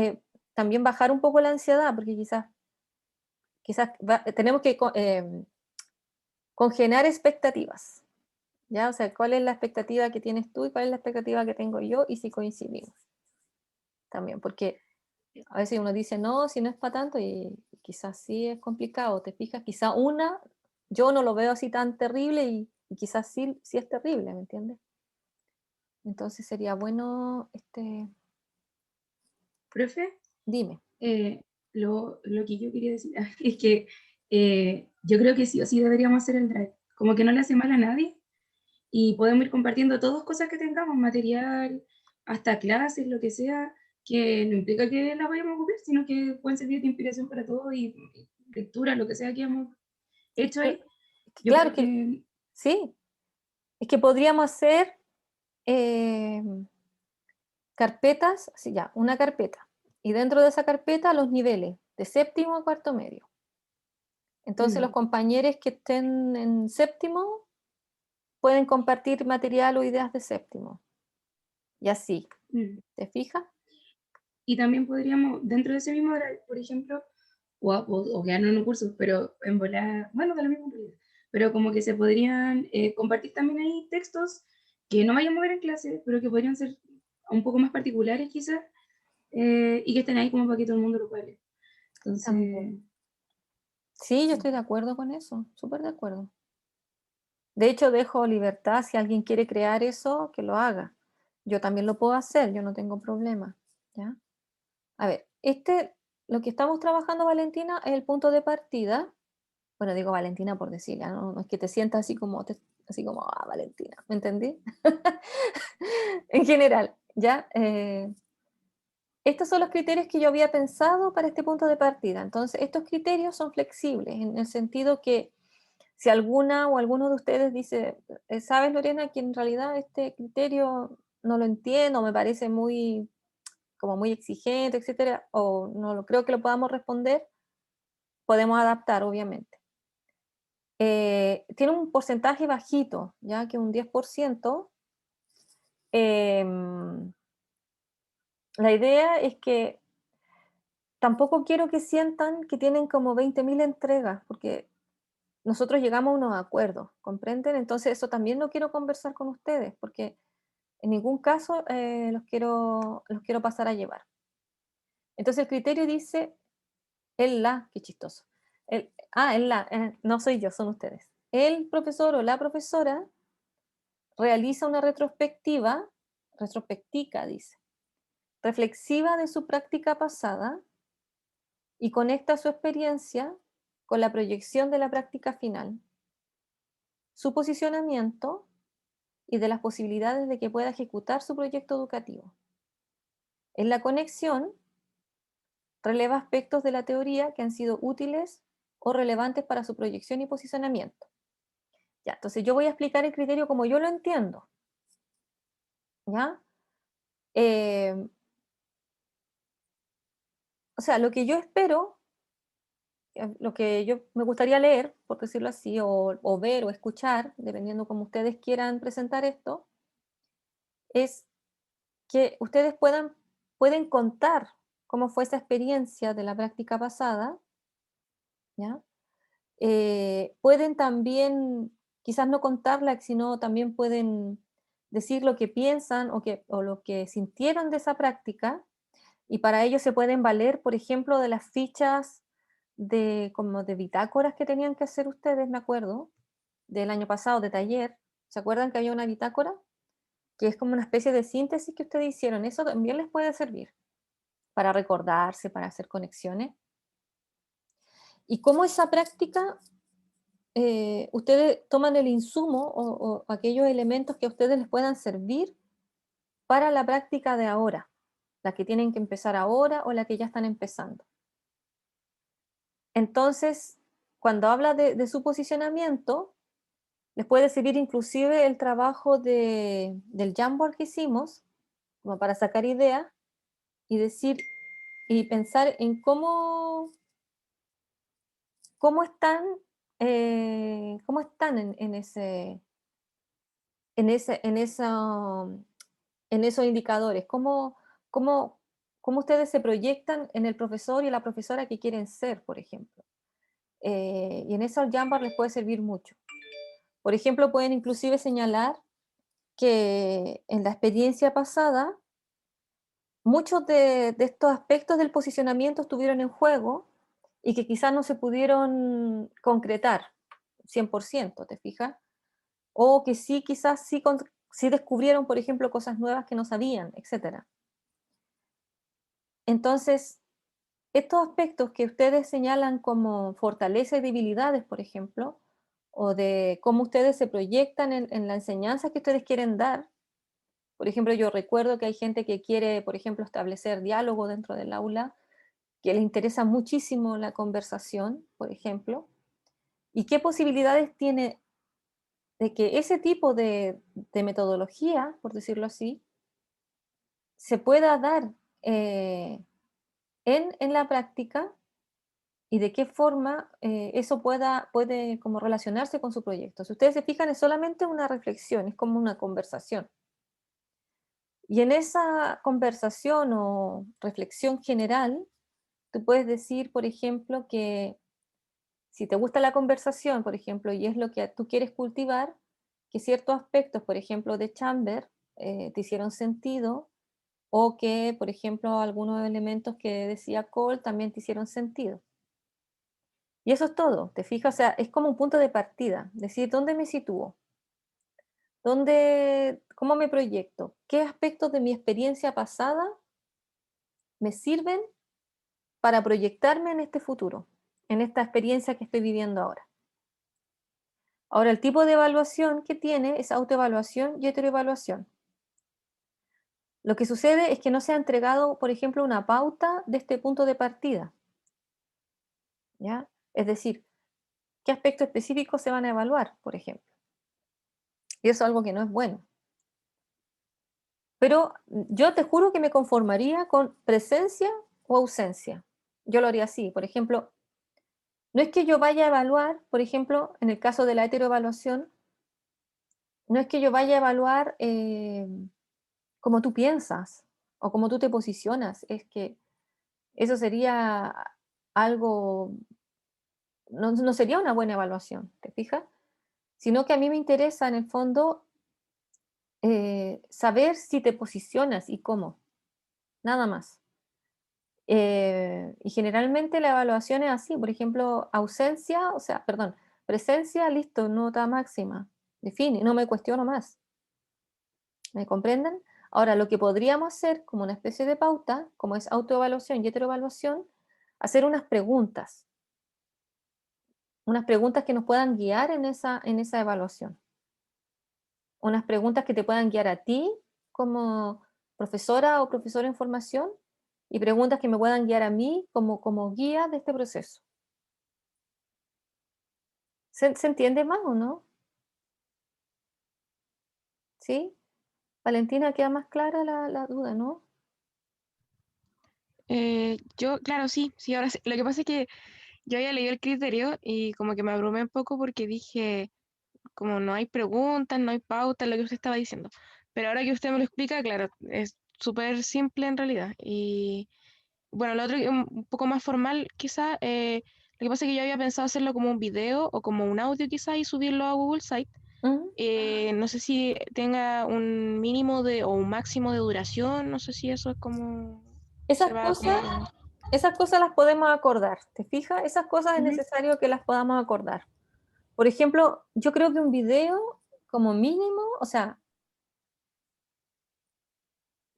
bajar un poco la ansiedad, porque quizás tenemos que congelar expectativas, ¿ya? O sea, ¿cuál es la expectativa que tienes tú y cuál es la expectativa que tengo yo y si coincidimos? También, porque a veces uno dice, no, si no es para tanto y quizás sí es complicado, te fijas, quizás yo no lo veo así tan terrible y quizás sí es terrible, ¿me entiendes? Entonces sería bueno, Profe, dime. lo que yo quería decir es que yo creo que sí o sí deberíamos hacer el drive. Como que no le hace mal a nadie y podemos ir compartiendo todas cosas que tengamos, material, hasta clases, lo que sea, que no implica que las vayamos a ocupar, sino que pueden servir de inspiración para todos y lectura, lo que sea que hemos hecho ahí. Yo Claro creo que que sí, es que podríamos hacer eh, carpetas, sí, ya, una carpeta, y dentro de esa carpeta los niveles de séptimo a cuarto medio. Entonces los compañeros que estén en séptimo pueden compartir material o ideas de séptimo. Y así, ¿te fijas? y también podríamos, dentro de ese mismo drive, por ejemplo, o quedarnos en un curso, pero en volar, bueno, de la misma realidad, pero como que se podrían compartir también ahí textos que no vayamos a ver en clase, pero que podrían ser un poco más particulares quizás, y que estén ahí como para que todo el mundo lo pueda leer. Entonces, También. Sí, yo estoy de acuerdo con eso, súper de acuerdo. De hecho, dejo libertad, si alguien quiere crear eso, que lo haga. Yo también lo puedo hacer, yo no tengo problema, ¿ya? A ver, lo que estamos trabajando, Valentina, es el punto de partida. Bueno, digo Valentina por decirla, no es que te sientas así como, Valentina, ¿me entendí? En general, ¿ya? Estos son los criterios que yo había pensado para este punto de partida. Entonces, estos criterios son flexibles en el sentido que si alguna o alguno de ustedes dice, ¿sabes, Lorena, que en realidad este criterio no lo entiendo, me parece como muy exigente, etcétera, o no lo creo que lo podamos responder, podemos adaptar, obviamente. Tiene un porcentaje bajito, ya que un 10%. La idea es que tampoco quiero que sientan que tienen como 20.000 entregas, porque nosotros llegamos a unos acuerdos, ¿comprenden? Entonces eso también lo quiero conversar con ustedes, porque en ningún caso los quiero pasar a llevar. Entonces el criterio dice, qué chistoso. No soy yo, son ustedes. El profesor o la profesora realiza una retrospectiva, dice, reflexiva de su práctica pasada y conecta su experiencia con la proyección de la práctica final, su posicionamiento y de las posibilidades de que pueda ejecutar su proyecto educativo. En la conexión, releva aspectos de la teoría que han sido útiles o relevantes para su proyección y posicionamiento. Ya, entonces yo voy a explicar el criterio como yo lo entiendo. ¿Ya? O sea, lo que yo espero, lo que yo me gustaría leer, por decirlo así, o ver o escuchar, dependiendo como ustedes quieran presentar esto, es que ustedes pueden contar cómo fue esa experiencia de la práctica pasada, ¿ya? Pueden también, quizás no contarla, sino también pueden decir lo que piensan o lo que sintieron de esa práctica, y para ello se pueden valer, por ejemplo, de las fichas como de bitácoras que tenían que hacer ustedes, me acuerdo, del año pasado, de taller. ¿Se acuerdan que había una bitácora? que es como una especie de síntesis que ustedes hicieron. Eso también les puede servir para recordarse, para hacer conexiones. Y cómo esa práctica, ustedes toman el insumo o aquellos elementos que a ustedes les puedan servir para la práctica de ahora, la que tienen que empezar ahora o la que ya están empezando. Entonces, cuando habla de su posicionamiento, les puede servir inclusive el trabajo del Jamboard que hicimos, como para sacar ideas y decir y pensar en cómo están, en esos indicadores, cómo, cómo ustedes se proyectan en el profesor y la profesora que quieren ser, por ejemplo. Y en eso el Jamboard les puede servir mucho. Por ejemplo, pueden inclusive señalar que en la experiencia pasada, muchos de estos aspectos del posicionamiento estuvieron en juego y que quizás no se pudieron concretar 100%, ¿te fijas? O que sí, quizás sí descubrieron, por ejemplo, cosas nuevas que no sabían, etc. Entonces, estos aspectos que ustedes señalan como fortalezas y debilidades, por ejemplo, o de cómo ustedes se proyectan en la enseñanza que ustedes quieren dar. Por ejemplo, yo recuerdo que hay gente que quiere, por ejemplo, establecer diálogo dentro del aula, que les interesa muchísimo la conversación, por ejemplo, y qué posibilidades tiene de que ese tipo de metodología, por decirlo así, se pueda dar en la práctica y de qué forma eso puede como relacionarse con su proyecto. Si ustedes se fijan, es solamente una reflexión, es como una conversación. Y en esa conversación o reflexión general, tú puedes decir, por ejemplo, que si te gusta la conversación, por ejemplo, y es lo que tú quieres cultivar, que ciertos aspectos, por ejemplo, de Chamber te hicieron sentido, o que, por ejemplo, algunos elementos que decía Cole también te hicieron sentido. Y eso es todo, ¿te fijas? O sea, es como un punto de partida, decir, ¿dónde me sitúo? ¿Cómo me proyecto? ¿Qué aspectos de mi experiencia pasada me sirven para proyectarme en este futuro, en esta experiencia que estoy viviendo ahora? Ahora, el tipo de evaluación que tiene es autoevaluación y heteroevaluación. Lo que sucede es que no se ha entregado, por ejemplo, una pauta de este punto de partida, ¿ya? Es decir, ¿qué aspectos específicos se van a evaluar, por ejemplo? Y eso es algo que no es bueno. Pero yo te juro que me conformaría con presencia o ausencia. Yo lo haría así. Por ejemplo, no es que yo vaya a evaluar, por ejemplo, en el caso de la heteroevaluación, no es que yo vaya a evaluar cómo tú piensas o cómo tú te posicionas. Es que eso sería algo, no sería una buena evaluación, ¿te fijas? Sino que a mí me interesa en el fondo saber si te posicionas y cómo, nada más. Y generalmente la evaluación es así, por ejemplo, presencia, listo, nota máxima, define, no me cuestiono más. ¿Me comprenden? Ahora, lo que podríamos hacer como una especie de pauta, como es autoevaluación y heteroevaluación, hacer unas preguntas que nos puedan guiar en esa evaluación. Unas preguntas que te puedan guiar a ti como profesora o profesor en formación y preguntas que me puedan guiar a mí como guía de este proceso. ¿Se entiende más o no? ¿Sí? Valentina, queda más clara la duda, ¿no? Claro, sí, sí, ahora sí. Lo que pasa es que yo había leído el criterio y como que me abrumé un poco porque dije, como no hay preguntas, no hay pautas, lo que usted estaba diciendo. Pero ahora que usted me lo explica, claro, es súper simple en realidad. Y bueno, lo otro, un poco más formal, quizá, lo que pasa es que yo había pensado hacerlo como un video o como un audio quizá y subirlo a Google Site. ¿Mm? No sé si tenga un mínimo o un máximo de duración, no sé si eso es como se Esas va cosas, como... esas cosas las podemos acordar, ¿te fijas? Esas cosas es Ujú. necesario que las podamos acordar. Por ejemplo, yo creo que un video como mínimo, o sea,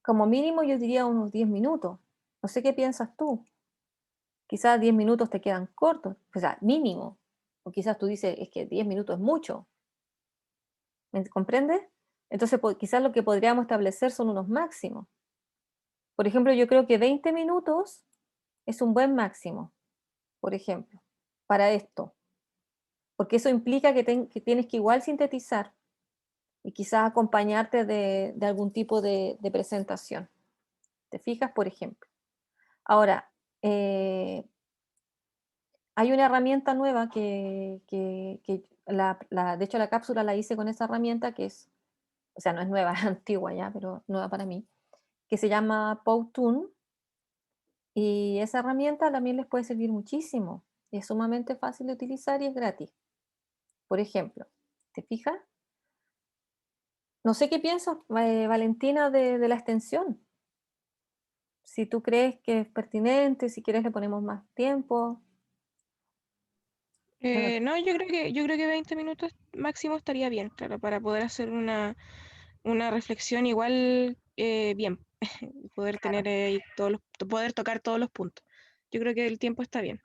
como mínimo yo diría unos 10 minutos. No sé qué piensas tú. Quizás 10 minutos te quedan cortos, o sea, mínimo. O quizás tú dices, es que 10 minutos es mucho. ¿Me comprendes? Entonces, quizás lo que podríamos establecer son unos máximos. Por ejemplo, yo creo que 20 minutos es un buen máximo, por ejemplo, para esto. Porque eso implica que tienes que igual sintetizar y quizás acompañarte de algún tipo de presentación. ¿Te fijas? Por ejemplo. Ahora, hay una herramienta nueva de hecho la cápsula la hice con esa herramienta que es, o sea, no es nueva, es antigua ya, pero nueva para mí, que se llama Powtoon, y esa herramienta también les puede servir muchísimo. Es sumamente fácil de utilizar y es gratis. Por ejemplo, ¿te fijas? No sé qué piensas, Valentina, de la extensión. Si tú crees que es pertinente, si quieres le ponemos más tiempo. Bueno, No, yo creo que 20 minutos máximo estaría bien, claro, para poder hacer una reflexión igual bien, poder tener poder tocar todos los puntos. Yo creo que el tiempo está bien.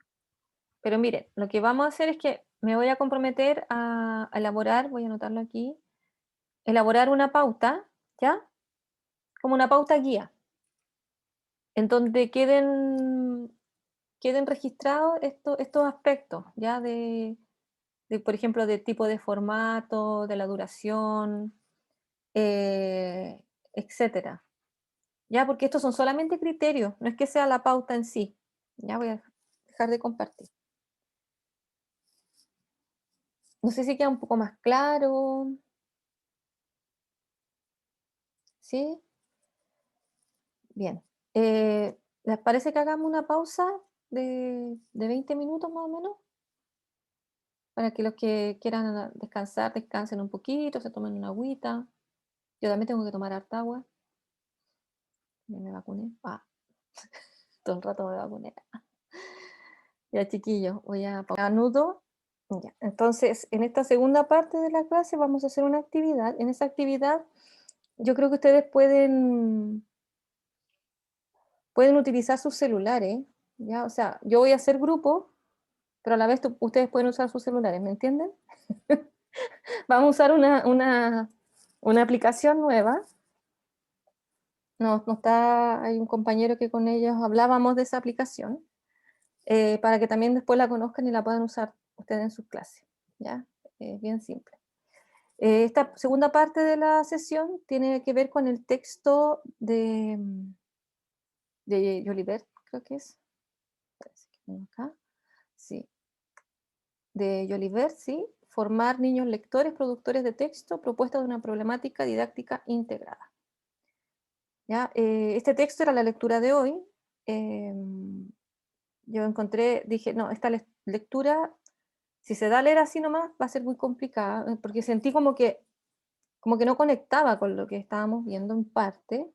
pero miren, lo que vamos a hacer es que me voy a comprometer a elaborar, voy a anotarlo aquí, elaborar una pauta, ¿ya? Como una pauta guía, en donde queden registrados estos aspectos, ¿ya? Por ejemplo, de tipo de formato, de la duración, etcétera. ¿Ya? Porque estos son solamente criterios, no es que sea la pauta en sí. Ya voy a dejar de compartir. No sé si queda un poco más claro. ¿Sí? Bien. ¿Les parece que hagamos una pausa de 20 minutos más o menos? Para que los que quieran descansar, descansen un poquito, se tomen una agüita. Yo también tengo que tomar harta agua. Ya me vacuné. Todo el rato me vacuné. Ya, chiquillos, voy a anudo. Ya. Entonces, en esta segunda parte de la clase vamos a hacer una actividad. En esa actividad, yo creo que ustedes pueden utilizar sus celulares, ¿ya? O sea, yo voy a hacer grupo, pero a la vez ustedes pueden usar sus celulares, ¿me entienden? Vamos a usar una aplicación nueva. Hay un compañero que con ellos hablábamos de esa aplicación, para que también después la conozcan y la puedan usar ustedes en sus clases, ¿ya? Bien simple. Esta segunda parte de la sesión tiene que ver con el texto de Jolibert, creo que es. Parece que tengo acá. Sí. De Jolibert, sí. Formar niños lectores, productores de texto, propuesta de una problemática didáctica integrada. ¿Ya? Este texto era la lectura de hoy. Yo dije, no, esta lectura, si se da a leer así nomás, va a ser muy complicada, porque sentí como que no conectaba con lo que estábamos viendo en parte,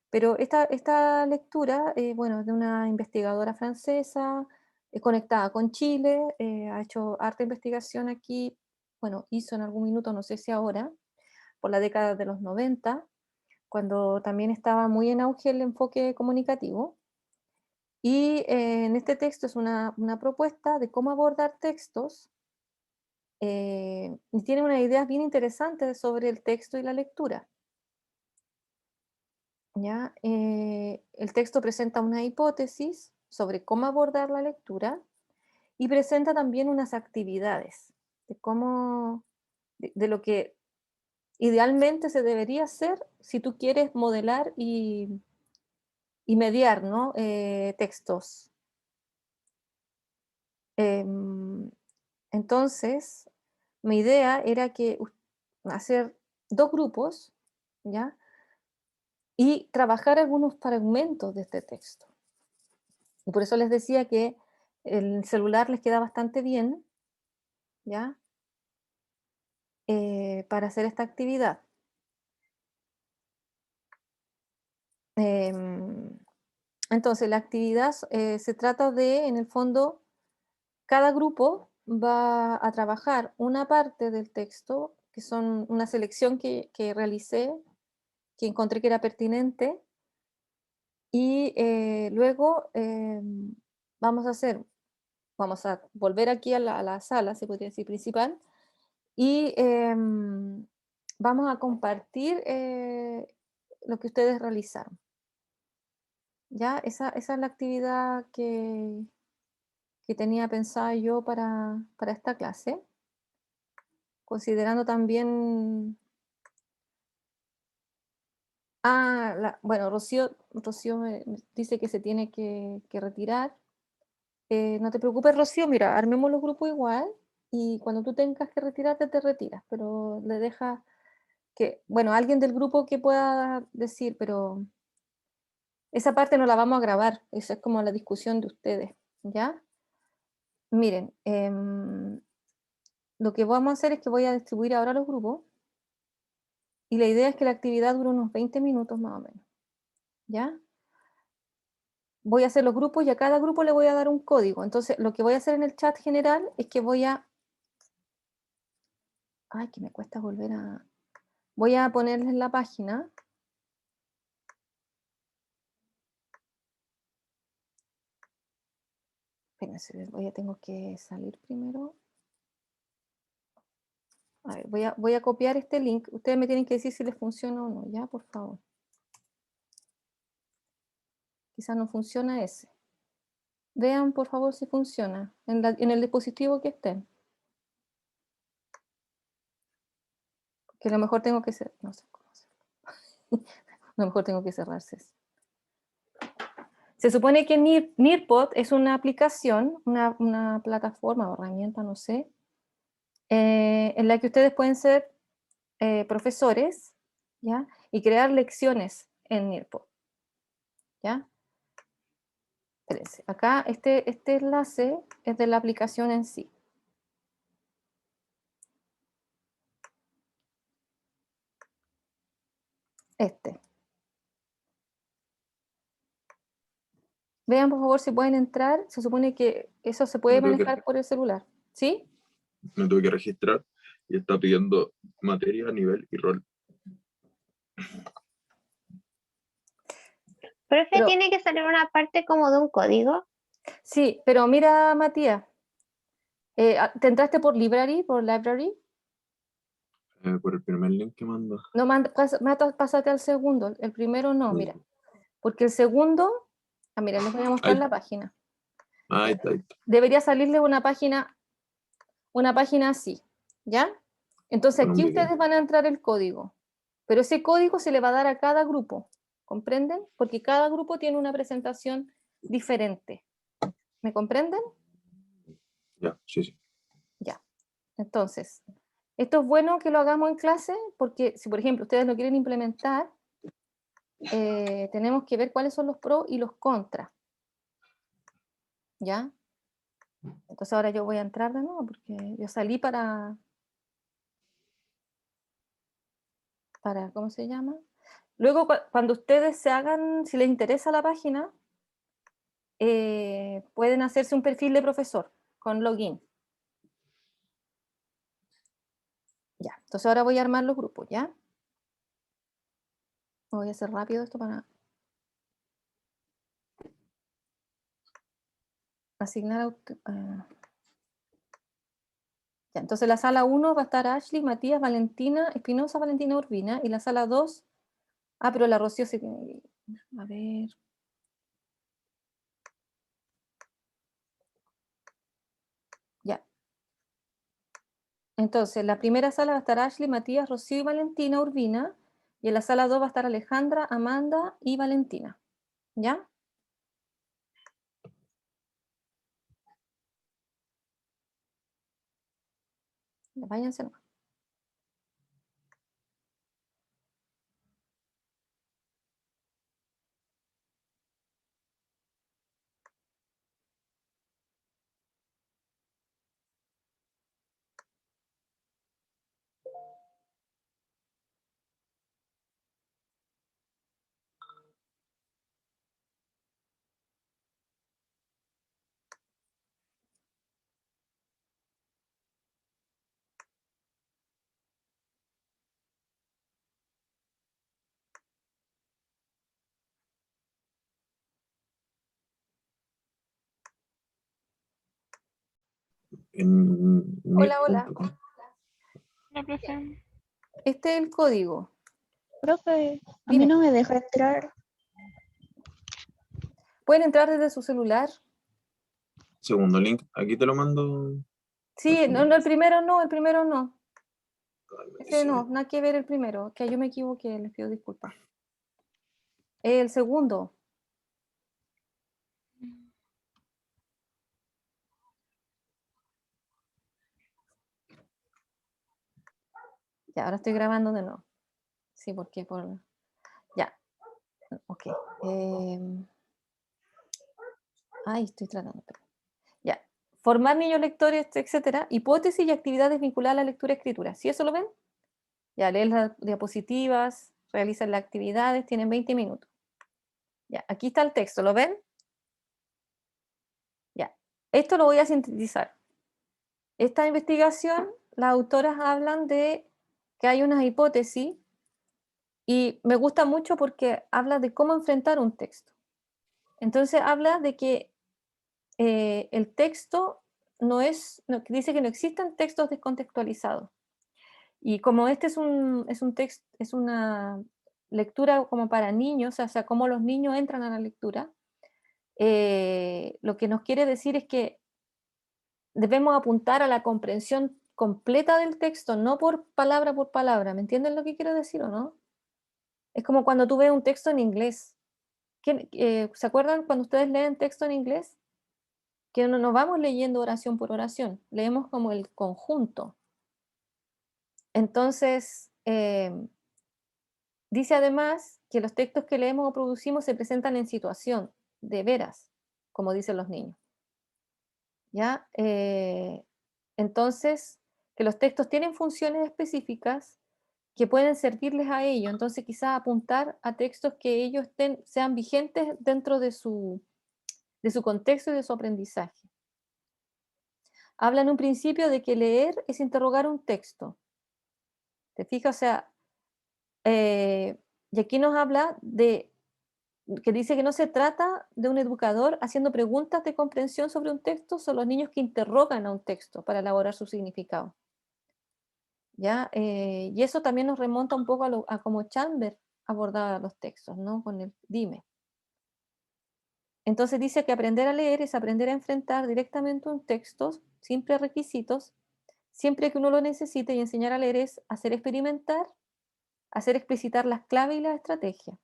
pero esta lectura, bueno, es de una investigadora francesa, conectada con Chile, ha hecho harta investigación aquí, bueno, hizo en algún minuto, no sé si ahora, por la década de los 90, cuando también estaba muy en auge el enfoque comunicativo. Y en este texto es una propuesta de cómo abordar textos, y tiene unas ideas bien interesantes sobre el texto y la lectura. ¿Ya? El texto presenta una hipótesis sobre cómo abordar la lectura y presenta también unas actividades de lo que idealmente se debería hacer si tú quieres modelar y mediar, ¿no? Textos. Entonces, mi idea era hacer dos grupos, ¿ya? Y trabajar algunos fragmentos de este texto. Y por eso les decía que el celular les queda bastante bien, ¿ya? Para hacer esta actividad. Entonces, la actividad se trata de, en el fondo, cada grupo va a trabajar una parte del texto, que son una selección que realicé, que encontré que era pertinente. Y luego vamos a volver aquí a la sala, se podría decir, principal, y vamos a compartir lo que ustedes realizaron. ¿Ya? Esa es la actividad que tenía pensada yo para esta clase, considerando también... bueno, Rocío me dice que se tiene que retirar. No te preocupes, Rocío, mira, armemos los grupos igual y cuando tú tengas que retirarte, te retiras, pero le dejas que, bueno, alguien del grupo que pueda decir, pero esa parte no la vamos a grabar, esa es como la discusión de ustedes, ¿ya? Miren, lo que vamos a hacer es que voy a distribuir ahora los grupos y la idea es que la actividad dure unos 20 minutos más o menos, ¿ya? Voy a hacer los grupos y a cada grupo le voy a dar un código. Entonces, lo que voy a hacer en el chat general es que voy a... Ay, que me cuesta volver a... Voy a ponerles la página. Espérense, tengo que salir primero. A ver, voy a copiar este link. Ustedes me tienen que decir si les funciona o no, ¿ya? Por favor. Quizás no funciona ese. Vean, por favor, si funciona en el dispositivo que estén. Que a lo mejor tengo que cerrar. No sé cómo hacerlo. A lo mejor tengo que cerrarse. Se supone que Nearpod es una aplicación, una plataforma o herramienta, no sé, en la que ustedes pueden ser profesores, ¿ya? Y crear lecciones en Nearpod, ¿ya? Espérense, acá este enlace es de la aplicación en sí. Vean por favor si pueden entrar, se supone que eso se puede manejar por el celular, ¿sí? Me tuve que registrar y está pidiendo materia, nivel y rol. Profe, tiene que salir una parte como de un código. Sí, pero mira, Matías, ¿te entraste por library? Por el primer link que manda. No, pásate al segundo, el primero no, mira, porque el segundo, mira, les voy a mostrar la página. Ahí está. Debería salirle una página así, ¿ya? Entonces aquí ustedes van a entrar el código, pero ese código se le va a dar a cada grupo, ¿comprenden? Porque cada grupo tiene una presentación diferente. ¿Me comprenden? Ya, sí. Ya. Entonces, esto es bueno que lo hagamos en clase porque si, por ejemplo, ustedes lo quieren implementar, tenemos que ver cuáles son los pros y los contras. ¿Ya? Entonces ahora yo voy a entrar de nuevo porque yo salí para ¿cómo se llama? Luego, cuando ustedes se hagan, si les interesa la página, pueden hacerse un perfil de profesor con login. Ya, entonces ahora voy a armar los grupos, ¿ya? Voy a hacer rápido esto para asignar ya, entonces la sala 1 va a estar Ashley, Matías, Valentina, Espinosa, Valentina Urbina, y la sala 2, pero la Rocío se tiene que ir. A ver. Ya. Entonces, la primera sala va a estar Ashley, Matías, Rocío y Valentina Urbina, y en la sala 2 va a estar Alejandra, Amanda y Valentina. ¿Ya? Váyanse nomás. en Hola, hola. meet.com. La profe. Este es el código. Profe, a Dime. mí no me deja entrar. Pueden entrar desde su celular. Segundo link, aquí te lo mando. Sí, no, no, el primero no, el primero no. Ay, me Ese dice- no, nada que ver el primero, que yo me equivoqué, les pido disculpas. El segundo. Ya, ahora estoy grabando de nuevo. Sí, porque por... Ya, ok. Ay, estoy tratando. Ya. Formar niños lectores, etcétera. Hipótesis y actividades vinculadas a la lectura y escritura. ¿Sí eso lo ven? Ya, leen las diapositivas, realizan las actividades, tienen 20 minutos. Ya, aquí está el texto, ¿lo ven? Ya. Esto lo voy a sintetizar. Esta investigación, las autoras hablan de que hay unas hipótesis y me gusta mucho porque habla de cómo enfrentar un texto. Entonces habla de que el texto dice que no existen textos descontextualizados. Y como este es un texto, es una lectura como para niños, o sea, cómo los niños entran a la lectura, lo que nos quiere decir es que debemos apuntar a la comprensión completa del texto, no por palabra, ¿me entienden lo que quiero decir o no? Es como cuando tú ves un texto en inglés. ¿Se acuerdan cuando ustedes leen texto en inglés? Que no nos vamos leyendo oración por oración, leemos como el conjunto. Entonces, dice además que los textos que leemos o producimos se presentan en situación, de veras, como dicen los niños. ¿Ya? Entonces, que los textos tienen funciones específicas que pueden servirles a ellos. Entonces, quizás apuntar a textos que ellos sean vigentes dentro de su contexto y de su aprendizaje. Habla en un principio de que leer es interrogar un texto. ¿Te fijas? O sea, y aquí nos habla de que dice que no se trata de un educador haciendo preguntas de comprensión sobre un texto, son los niños que interrogan a un texto para elaborar su significado. ¿Ya? Y eso también nos remonta un poco a cómo Chambers abordaba los textos, ¿no? Con el dime. Entonces dice que aprender a leer es aprender a enfrentar directamente un texto sin prerequisitos, siempre que uno lo necesite, y enseñar a leer es hacer experimentar, hacer explicitar las claves y las estrategias,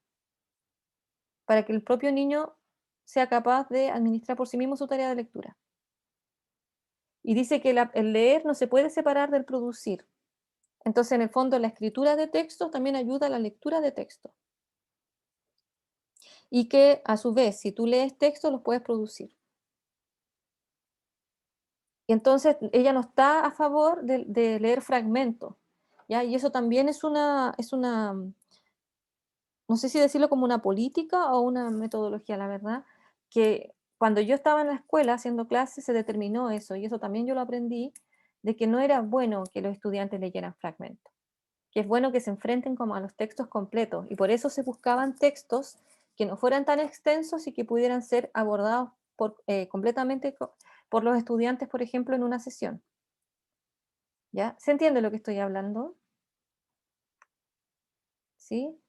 para que el propio niño sea capaz de administrar por sí mismo su tarea de lectura. Y dice que el leer no se puede separar del producir. Entonces, en el fondo, la escritura de textos también ayuda a la lectura de textos. Y que, a su vez, si tú lees textos, los puedes producir. Y entonces, ella no está a favor de leer fragmentos, ¿ya? Y eso también es una, no sé si decirlo como una política o una metodología, la verdad, que cuando yo estaba en la escuela haciendo clases se determinó eso, y eso también yo lo aprendí, de que no era bueno que los estudiantes leyeran fragmentos, que es bueno que se enfrenten como a los textos completos, y por eso se buscaban textos que no fueran tan extensos y que pudieran ser abordados completamente por los estudiantes, por ejemplo, en una sesión. ¿Ya? ¿Se entiende lo que estoy hablando? ¿Sí?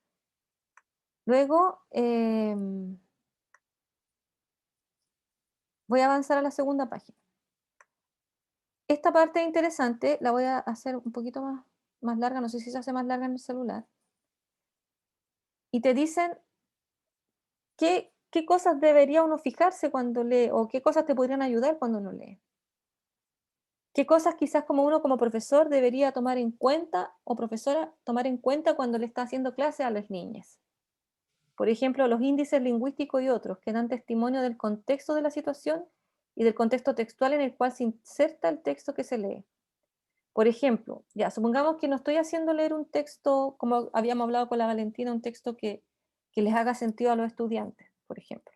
Luego, voy a avanzar a la segunda página. Esta parte interesante la voy a hacer un poquito más larga, no sé si se hace más larga en el celular. Y te dicen qué cosas debería uno fijarse cuando lee, o qué cosas te podrían ayudar cuando uno lee. ¿Qué cosas quizás como uno como profesor debería tomar en cuenta, o profesora tomar en cuenta cuando le está haciendo clase a las niñas? Por ejemplo, los índices lingüísticos y otros que dan testimonio del contexto de la situación y del contexto textual en el cual se inserta el texto que se lee. Por ejemplo, ya, supongamos que no estoy haciendo leer un texto, como habíamos hablado con la Valentina, un texto que les haga sentido a los estudiantes, por ejemplo.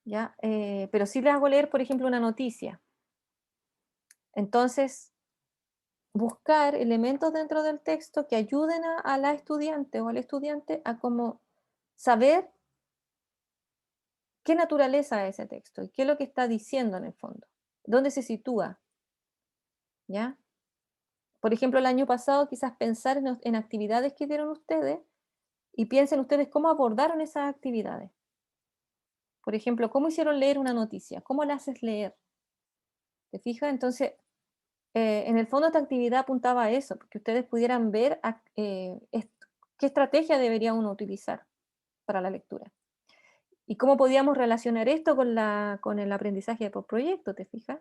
¿Ya? Pero sí les hago leer, por ejemplo, una noticia. Entonces, buscar elementos dentro del texto que ayuden a la estudiante o al estudiante a como saber qué naturaleza es ese texto y qué es lo que está diciendo en el fondo, dónde se sitúa, ¿ya? Por ejemplo, el año pasado quizás pensar en actividades que dieron ustedes y piensen ustedes cómo abordaron esas actividades. Por ejemplo, ¿cómo hicieron leer una noticia? ¿Cómo la haces leer? ¿Te fijas? Entonces, en el fondo esta actividad apuntaba a eso, porque ustedes pudieran ver qué estrategia debería uno utilizar para la lectura. Y cómo podíamos relacionar esto con el aprendizaje por proyecto, ¿te fijas?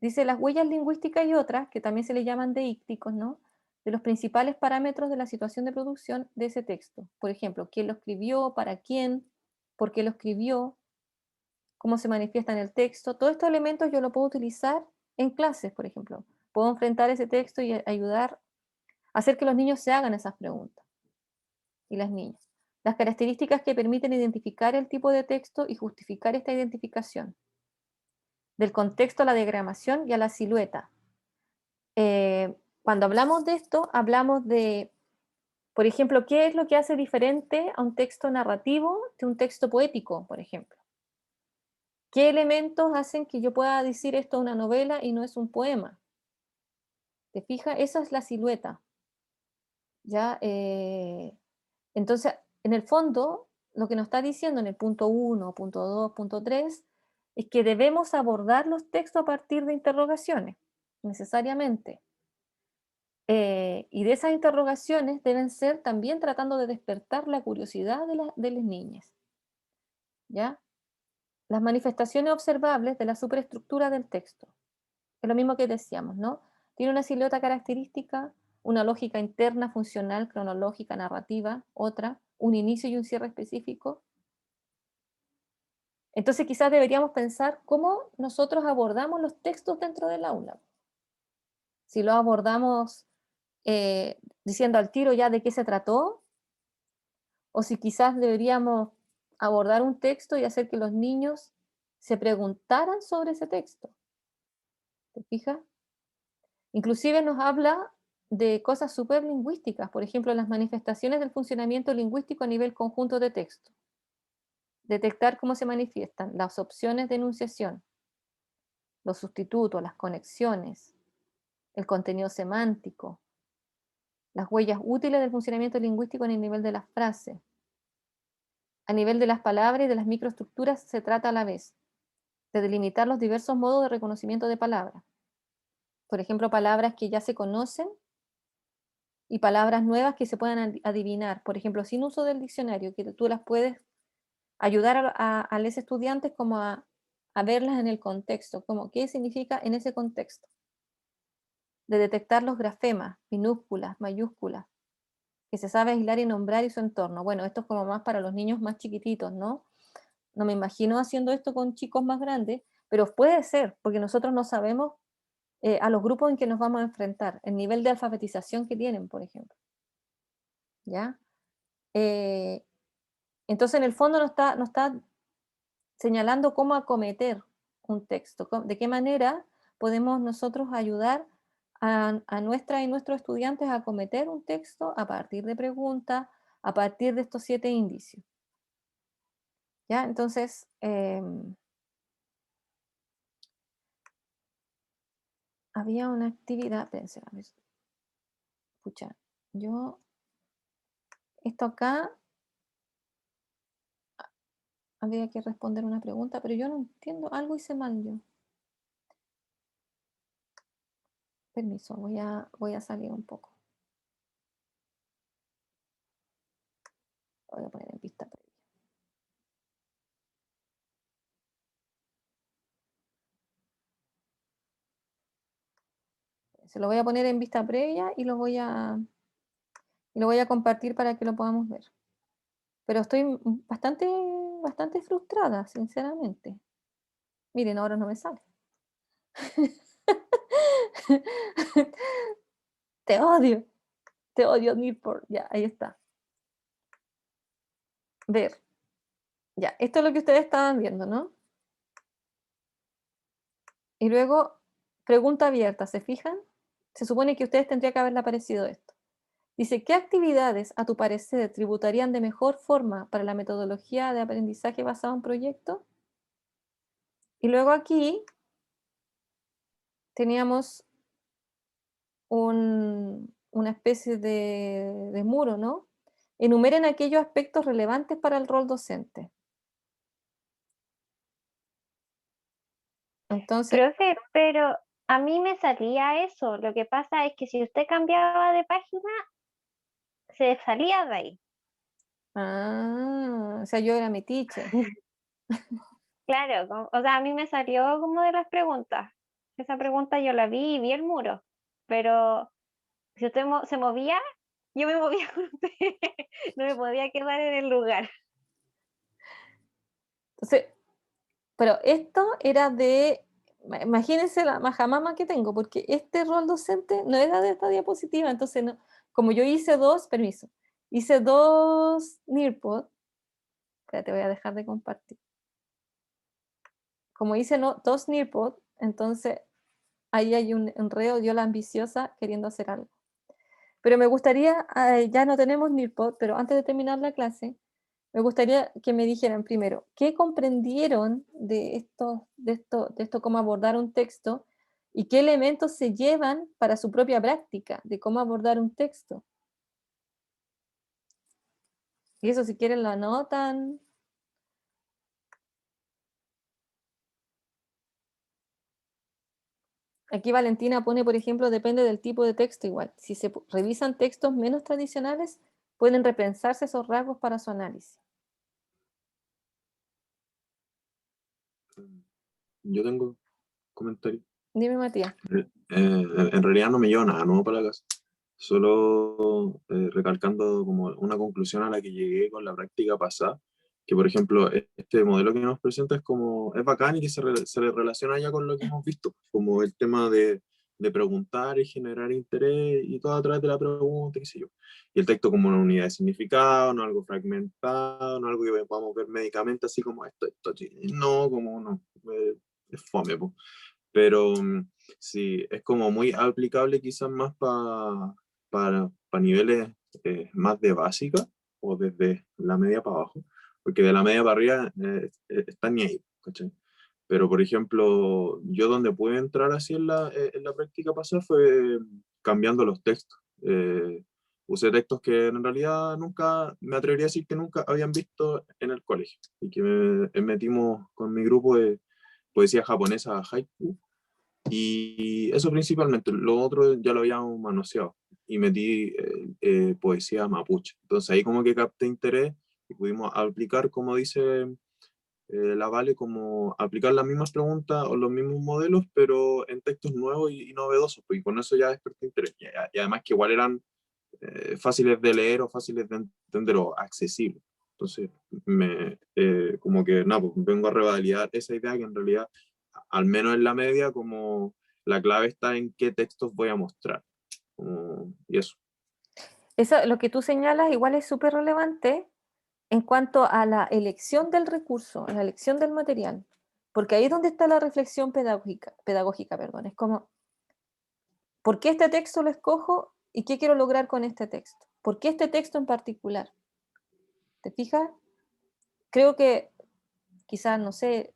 Dice las huellas lingüísticas y otras, que también se le llaman deícticos, ¿no? De los principales parámetros de la situación de producción de ese texto. Por ejemplo, quién lo escribió, para quién, por qué lo escribió, cómo se manifiesta en el texto. Todos estos elementos yo lo puedo utilizar en clases, por ejemplo. Puedo enfrentar ese texto y ayudar a hacer que los niños se hagan esas preguntas. Y las niñas. Las características que permiten identificar el tipo de texto y justificar esta identificación. Del contexto a la diagramación y a la silueta. Cuando hablamos de esto, hablamos de, por ejemplo, qué es lo que hace diferente a un texto narrativo de un texto poético, por ejemplo. ¿Qué elementos hacen que yo pueda decir esto es una novela y no es un poema? ¿Te fijas? Esa es la silueta. ¿Ya? Entonces, en el fondo, lo que nos está diciendo en el punto 1, punto 2, punto 3, es que debemos abordar los textos a partir de interrogaciones, necesariamente. Y de esas interrogaciones deben ser también tratando de despertar la curiosidad de las niñas. ¿Ya? Las manifestaciones observables de la superestructura del texto. Es lo mismo que decíamos, ¿no? Tiene una silueta característica, una lógica interna, funcional, cronológica, narrativa, otra, un inicio y un cierre específico. Entonces quizás deberíamos pensar cómo nosotros abordamos los textos dentro del aula. Si lo abordamos diciendo al tiro ya de qué se trató, o si quizás deberíamos abordar un texto y hacer que los niños se preguntaran sobre ese texto. ¿Te fijas? Inclusive nos habla de cosas súper lingüísticas, por ejemplo, las manifestaciones del funcionamiento lingüístico a nivel conjunto de texto. Detectar cómo se manifiestan las opciones de enunciación, los sustitutos, las conexiones, el contenido semántico, las huellas útiles del funcionamiento lingüístico en el nivel de las frases. A nivel de las palabras y de las microestructuras se trata a la vez de delimitar los diversos modos de reconocimiento de palabras. Por ejemplo, palabras que ya se conocen y palabras nuevas que se puedan adivinar. Por ejemplo, sin uso del diccionario, que tú las puedes ayudar a los estudiantes como a verlas en el contexto, como qué significa en ese contexto. De detectar los grafemas, minúsculas, mayúsculas, que se sabe aislar y nombrar y su entorno. Bueno, esto es como más para los niños más chiquititos, ¿no? No me imagino haciendo esto con chicos más grandes, pero puede ser, porque nosotros no sabemos a los grupos en que nos vamos a enfrentar, el nivel de alfabetización que tienen, por ejemplo. ¿Ya? Entonces, en el fondo nos está señalando cómo acometer un texto, de qué manera podemos nosotros ayudar a nuestra y nuestros estudiantes a acometer un texto a partir de preguntas, a partir de estos 7 indicios. ¿Ya? Entonces, había una actividad, pensé, a ver, escucha, esto acá, había que responder una pregunta, pero yo no entiendo, algo hice mal yo. Permiso, voy a salir un poco. Lo voy a poner en vista previa. Se lo voy a poner en vista previa y lo voy a compartir para que lo podamos ver. Pero estoy bastante frustrada, sinceramente. Miren, ahora no me sale. Te odio, Newport. Ya, ahí está. Ver. Ya, esto es lo que ustedes estaban viendo, ¿no? Y luego, pregunta abierta, ¿se fijan? Se supone que a ustedes tendría que haberle aparecido esto. Dice, ¿qué actividades, a tu parecer, tributarían de mejor forma para la metodología de aprendizaje basado en proyectos? Y luego aquí teníamos una especie de muro, ¿no? Enumeren aquellos aspectos relevantes para el rol docente. Entonces, Profe, pero a mí me salía eso. Lo que pasa es que si usted cambiaba de página, se salía de ahí. o sea, yo era mi teacher. Claro, o sea, a mí me salió como de las preguntas. Esa pregunta yo la vi y vi el muro. Pero si usted se movía, yo me movía con usted. No me podía quedar en el lugar. Entonces, pero esto era imagínense la majamama que tengo, porque este rol docente no era de esta diapositiva, entonces no, como yo hice hice dos Nearpod, espérate, voy a dejar de compartir. Como hice dos Nearpod, entonces ahí hay un enredo, yo la ambiciosa queriendo hacer algo. Pero me gustaría, ya no tenemos Nearpod, pero antes de terminar la clase, me gustaría que me dijeran primero, ¿qué comprendieron de esto cómo abordar un texto y qué elementos se llevan para su propia práctica de cómo abordar un texto? Y eso si quieren lo anotan. Aquí Valentina pone, por ejemplo, depende del tipo de texto igual. Si se revisan textos menos tradicionales, pueden repensarse esos rasgos para su análisis. Yo tengo comentarios. Dime, Matías. En realidad no me llevo nada nuevo para la casa. Solo recalcando como una conclusión a la que llegué con la práctica pasada, que por ejemplo este modelo que nos presenta es bacán y que se relaciona ya con lo que hemos visto, como el tema de preguntar y generar interés y todo a través de la pregunta, qué sé yo. Y el texto como una unidad de significado, no algo fragmentado, no algo que podamos ver médicamente, así como esto, no, como no, es fome, po. Pero sí, es como muy aplicable quizás más para niveles más de básica o desde la media para abajo, porque de la media para arriba están ni ahí, ¿cachai? Pero por ejemplo, yo donde pude entrar así en la práctica pasada fue cambiando los textos. Usé textos que en realidad nunca, me atrevería a decir que nunca habían visto en el colegio, y que metimos con mi grupo de poesía japonesa haiku, y eso principalmente. Lo otro ya lo habíamos manoseado y metí poesía mapuche. Entonces ahí como que capté interés y pudimos aplicar, como dice la Vale, como aplicar las mismas preguntas o los mismos modelos, pero en textos nuevos y novedosos, pues, y con eso ya desperté interés. Y además que igual eran fáciles de leer o fáciles de entender o accesibles. Entonces, como que, no, pues, vengo a revalidar esa idea que en realidad, al menos en la media, como la clave está en qué textos voy a mostrar. Y eso. Eso, lo que tú señalas igual es súper relevante en cuanto a la elección del recurso, la elección del material, porque ahí es donde está la reflexión pedagógica, perdón. Es como, ¿por qué este texto lo escojo y qué quiero lograr con este texto? ¿Por qué este texto en particular? ¿Te fijas? Creo que quizás, no sé,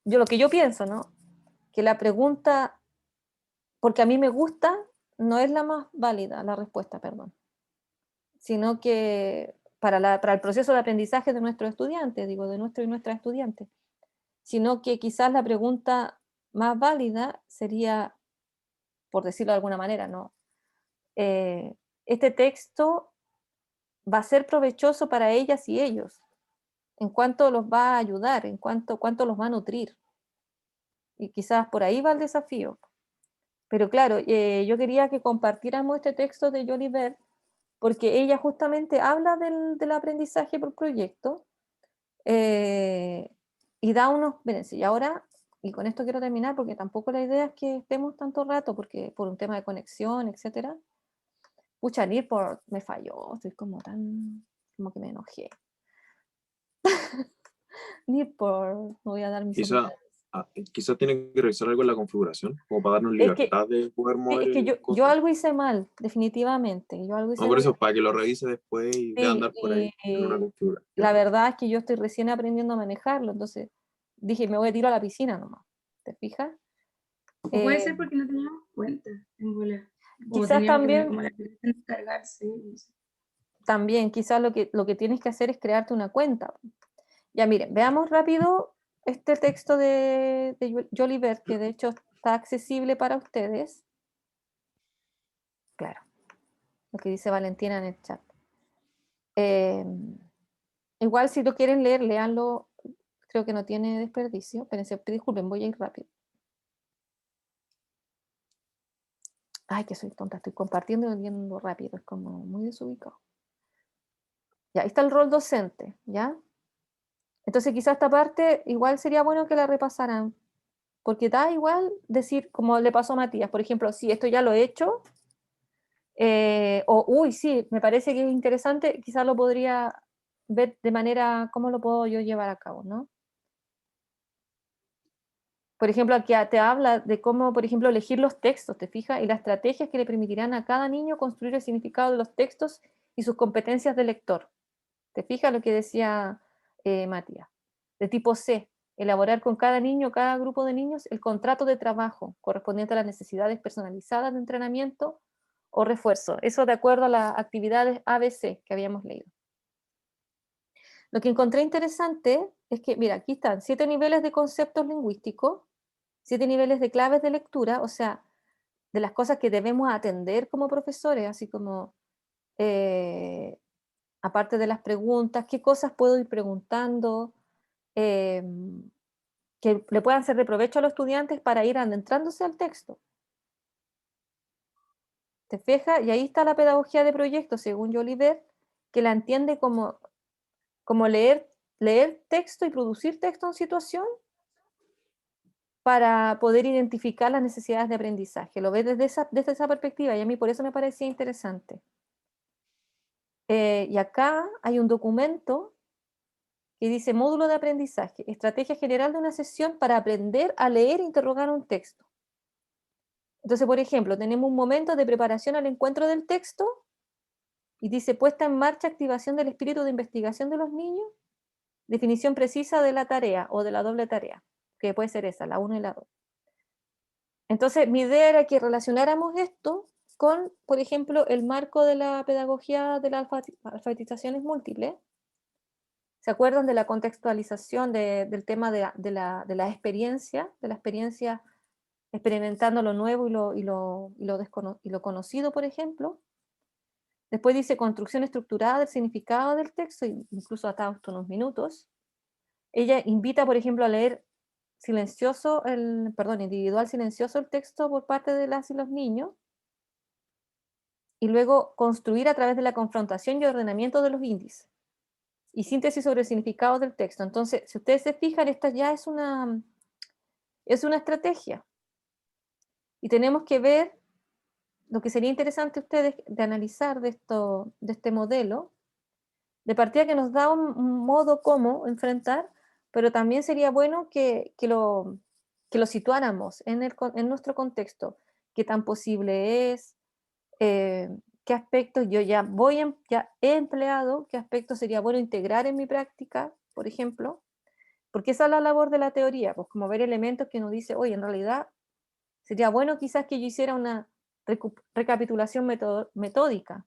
lo que yo pienso, ¿no? Que la pregunta, porque a mí me gusta, no es la más válida, la respuesta, perdón, sino que para el proceso de aprendizaje de nuestros estudiantes, digo, de nuestro y nuestras estudiantes, sino que quizás la pregunta más válida sería, por decirlo de alguna manera, ¿no? Este texto va a ser provechoso para ellas y ellos, en cuanto los va a ayudar, cuánto los va a nutrir. Y quizás por ahí va el desafío. Pero claro, yo quería que compartiéramos este texto de Jolivet, porque ella justamente habla del aprendizaje por proyecto, y da unos, y ahora, y con esto quiero terminar, porque tampoco la idea es que estemos tanto rato, porque por un tema de conexión, etcétera. Pucha, Nearpod me falló, estoy como que me enojé. Nearpod, no voy a dar mis opiniones. Quizá tiene que revisar algo en la configuración, como para darnos Es que, libertad de poder mover es que yo cosas. algo hice mal, definitivamente. Yo algo hice No, por mal. eso, para que lo revise después y vea andar por ahí en una configuración. La verdad es que yo estoy recién aprendiendo a manejarlo, entonces dije, me voy a tirar a la piscina nomás. ¿Te fijas? O puede Eh, ser porque no teníamos cuenta en bola. O Quizás teníamos que también, como la aplicación descargarse. No sé. quizás lo que tienes que hacer es crearte una cuenta. Ya miren, veamos rápido este texto de Jolivet, que de hecho está accesible para ustedes. Claro, lo que dice Valentina en el chat. Igual si lo quieren leer, léanlo, creo que no tiene desperdicio. Espérense, disculpen, voy a ir rápido. Ay, que soy tonta, estoy compartiendo y viendo rápido, es como muy desubicado. Ya, ahí está el rol docente, ¿ya? Entonces quizás esta parte igual sería bueno que la repasaran, porque da igual decir, como le pasó a Matías, por ejemplo, si esto ya lo he hecho, o uy, sí, me parece que es interesante, quizás lo podría ver de manera, ¿cómo lo puedo yo llevar a cabo, no? Por ejemplo, aquí te habla de cómo, por ejemplo, elegir los textos, ¿te fijas? Y las estrategias que le permitirán a cada niño construir el significado de los textos y sus competencias de lector. ¿Te fijas lo que decía Matías? De tipo C, elaborar con cada niño, cada grupo de niños, el contrato de trabajo correspondiente a las necesidades personalizadas de entrenamiento o refuerzo. Eso de acuerdo a las actividades ABC que habíamos leído. Lo que encontré interesante es que, mira, aquí están 7 niveles de conceptos lingüísticos, 7 niveles de claves de lectura, o sea, de las cosas que debemos atender como profesores, así como, aparte de las preguntas, qué cosas puedo ir preguntando, eh, que le puedan ser de provecho a los estudiantes para ir adentrándose al texto. ¿Te fijas? Y ahí está la pedagogía de proyecto, según Jolivet, que la entiende como leer texto y producir texto en situación para poder identificar las necesidades de aprendizaje. Lo ves desde esa perspectiva y a mí por eso me parecía interesante. Y acá hay un documento que dice módulo de aprendizaje, estrategia general de una sesión para aprender a leer e interrogar un texto. Entonces, por ejemplo, tenemos un momento de preparación al encuentro del texto y dice puesta en marcha, activación del espíritu de investigación de los niños, definición precisa de la tarea o de la doble tarea, que puede ser esa, la 1 y la 2. Entonces, mi idea era que relacionáramos esto con, por ejemplo, el marco de la pedagogía de las alfabetizaciones múltiples. ¿Se acuerdan de la contextualización del tema de la experiencia, experimentando lo nuevo y lo conocido, por ejemplo? Después dice construcción estructurada del significado del texto, incluso hasta unos minutos. Ella invita, por ejemplo, a leer individual silencioso el texto por parte de las y los niños, y luego construir a través de la confrontación y ordenamiento de los índices, y síntesis sobre el significado del texto. Entonces, si ustedes se fijan, esta ya es una estrategia, y tenemos que ver lo que sería interesante ustedes de analizar de este modelo, de partida que nos da un modo cómo enfrentar, pero también sería bueno que lo situáramos en nuestro contexto, qué tan posible es, qué aspectos yo ya he empleado, qué aspectos sería bueno integrar en mi práctica, por ejemplo, porque esa es la labor de la teoría, pues como ver elementos que nos dice, oye, en realidad sería bueno quizás que yo hiciera una recapitulación metódica,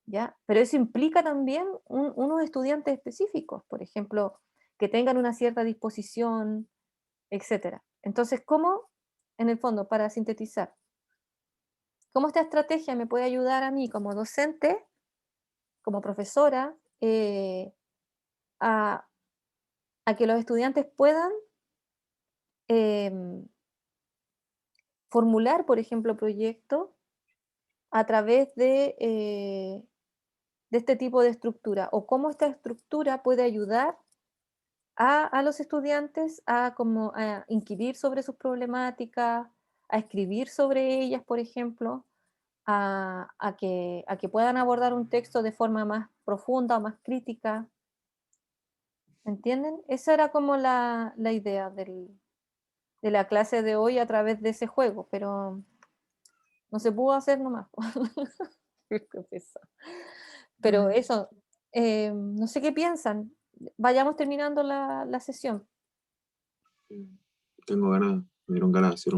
¿ya? Pero eso implica también unos estudiantes específicos, por ejemplo, que tengan una cierta disposición, etc. Entonces, ¿cómo, en el fondo, para sintetizar, cómo esta estrategia me puede ayudar a mí como docente, como profesora, a, a que los estudiantes puedan formular, por ejemplo, proyectos a través de este tipo de estructura, o cómo esta estructura puede ayudar a los estudiantes a inquirir sobre sus problemáticas, a escribir sobre ellas, por ejemplo, a que puedan abordar un texto de forma más profunda o más crítica. ¿Entienden? Esa era como la idea de la clase de hoy a través de ese juego, pero no se pudo hacer nomás. Pero eso, no sé qué piensan. Vayamos terminando la sesión. Me dieron ganas de hacer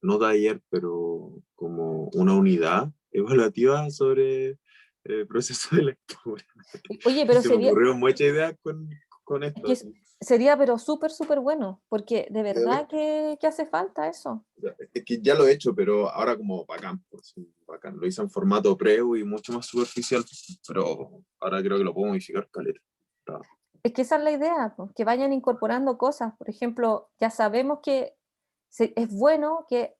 no taller, pero como una unidad evaluativa sobre el proceso de lectura. Oye, pero Se me sería, ocurrieron muchas ideas con es esto. que Así. sería pero súper, súper bueno, porque de De verdad que hace falta eso. Es que ya lo he hecho, pero ahora como bacán, pues, sí, bacán. Lo hice en formato preu y mucho más superficial, pero ahora creo que lo puedo modificar caleta. Está- Es que esa es la idea, pues, que vayan incorporando cosas. Por ejemplo, ya sabemos que es bueno que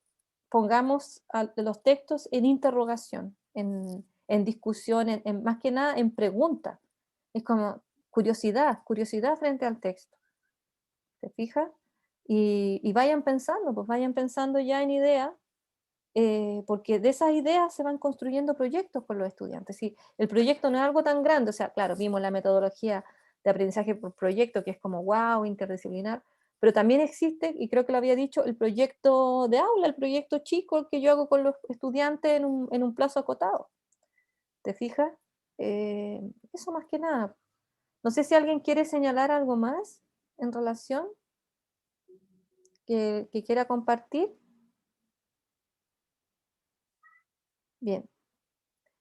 pongamos los textos en interrogación, en discusión, más que nada en pregunta. Es como curiosidad frente al texto. ¿Te fijas? Y vayan pensando, pues vayan pensando ya en ideas, porque de esas ideas se van construyendo proyectos con los estudiantes. Y el proyecto no es algo tan grande, o sea, claro, vimos la metodología de aprendizaje por proyecto, que es como wow, interdisciplinar, pero también existe, y creo que lo había dicho, el proyecto de aula, el proyecto chico, el que yo hago con los estudiantes en un plazo acotado. ¿Te fijas? Eso más que nada. No sé si alguien quiere señalar algo más en relación que quiera compartir. Bien.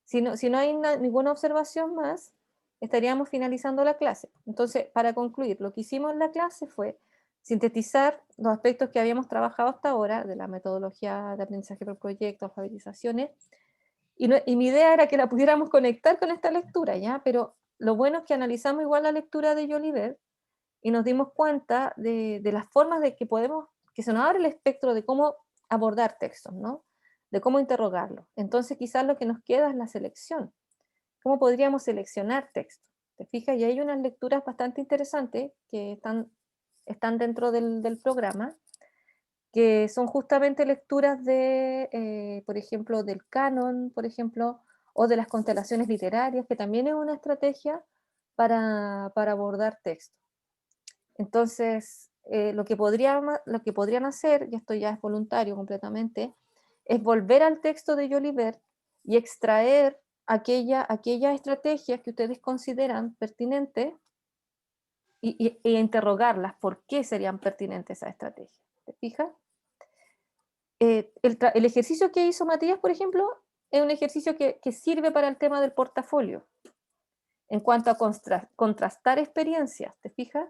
Si no hay ninguna observación más, estaríamos finalizando la clase. Entonces, para concluir, lo que hicimos en la clase fue sintetizar los aspectos que habíamos trabajado hasta ahora, de la metodología de aprendizaje por proyecto, alfabetizaciones, y mi idea era que la pudiéramos conectar con esta lectura, ¿ya? Pero lo bueno es que analizamos igual la lectura de Jolivet y nos dimos cuenta de las formas de que se nos abre el espectro de cómo abordar textos, ¿no? De cómo interrogarlos. Entonces quizás lo que nos queda es la selección. ¿Cómo podríamos seleccionar textos? ¿Te fijas? Y hay unas lecturas bastante interesantes que están dentro del programa, que son justamente lecturas por ejemplo, del canon, por ejemplo, o de las constelaciones literarias, que también es una estrategia para abordar textos. Entonces, lo que podrían hacer, y esto ya es voluntario completamente, es volver al texto de Jolivet y extraer aquellas estrategias que ustedes consideran pertinentes e interrogarlas, ¿por qué serían pertinentes esas estrategias? ¿Te fijas? El ejercicio que hizo Matías, por ejemplo, es un ejercicio que sirve para el tema del portafolio, en cuanto a contrastar experiencias, ¿te fijas?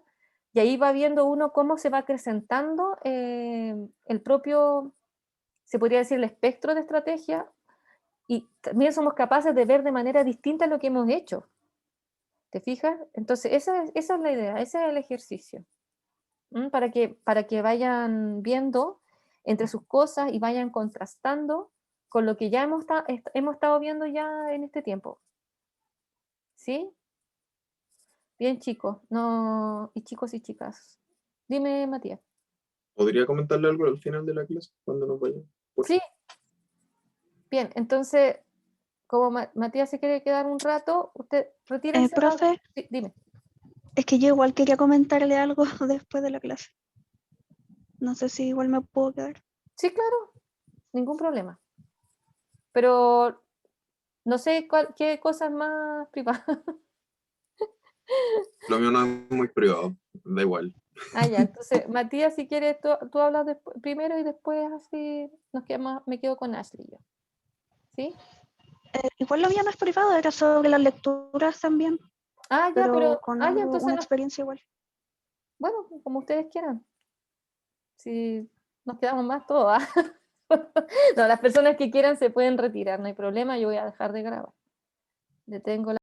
Y ahí va viendo uno cómo se va acrecentando el propio, se podría decir, el espectro de estrategia, y también somos capaces de ver de manera distinta lo que hemos hecho. ¿Te fijas? Entonces, esa es la idea, ese es el ejercicio. Para que vayan viendo entre sus cosas y vayan contrastando con lo que ya hemos estado viendo ya en este tiempo. ¿Sí? Bien, chicos, no, y chicos y chicas. Dime, Matías. ¿Podría comentarle algo al final de la clase cuando nos vayamos? Sí, bien, entonces, como Matías se quiere quedar un rato, usted retírense. Profe, Sí, dime. es que yo igual quería comentarle algo después de la clase. No sé si igual me puedo quedar. Sí, claro, ningún problema. Pero no sé qué cosas más privadas. Lo mío no es muy privado, da igual. Ah, ya, entonces, Matías, si quieres, tú hablas primero y después así me quedo con Ashley yo. ¿Sí? Igual lo mío no es privado, era sobre las lecturas también, Ah, ya, pero con ya, algo, entonces una no. experiencia igual. Bueno, como ustedes quieran. Si nos quedamos más todos. ¿Ah? No, las personas que quieran se pueden retirar, no hay problema, yo voy a dejar de grabar. Detengo la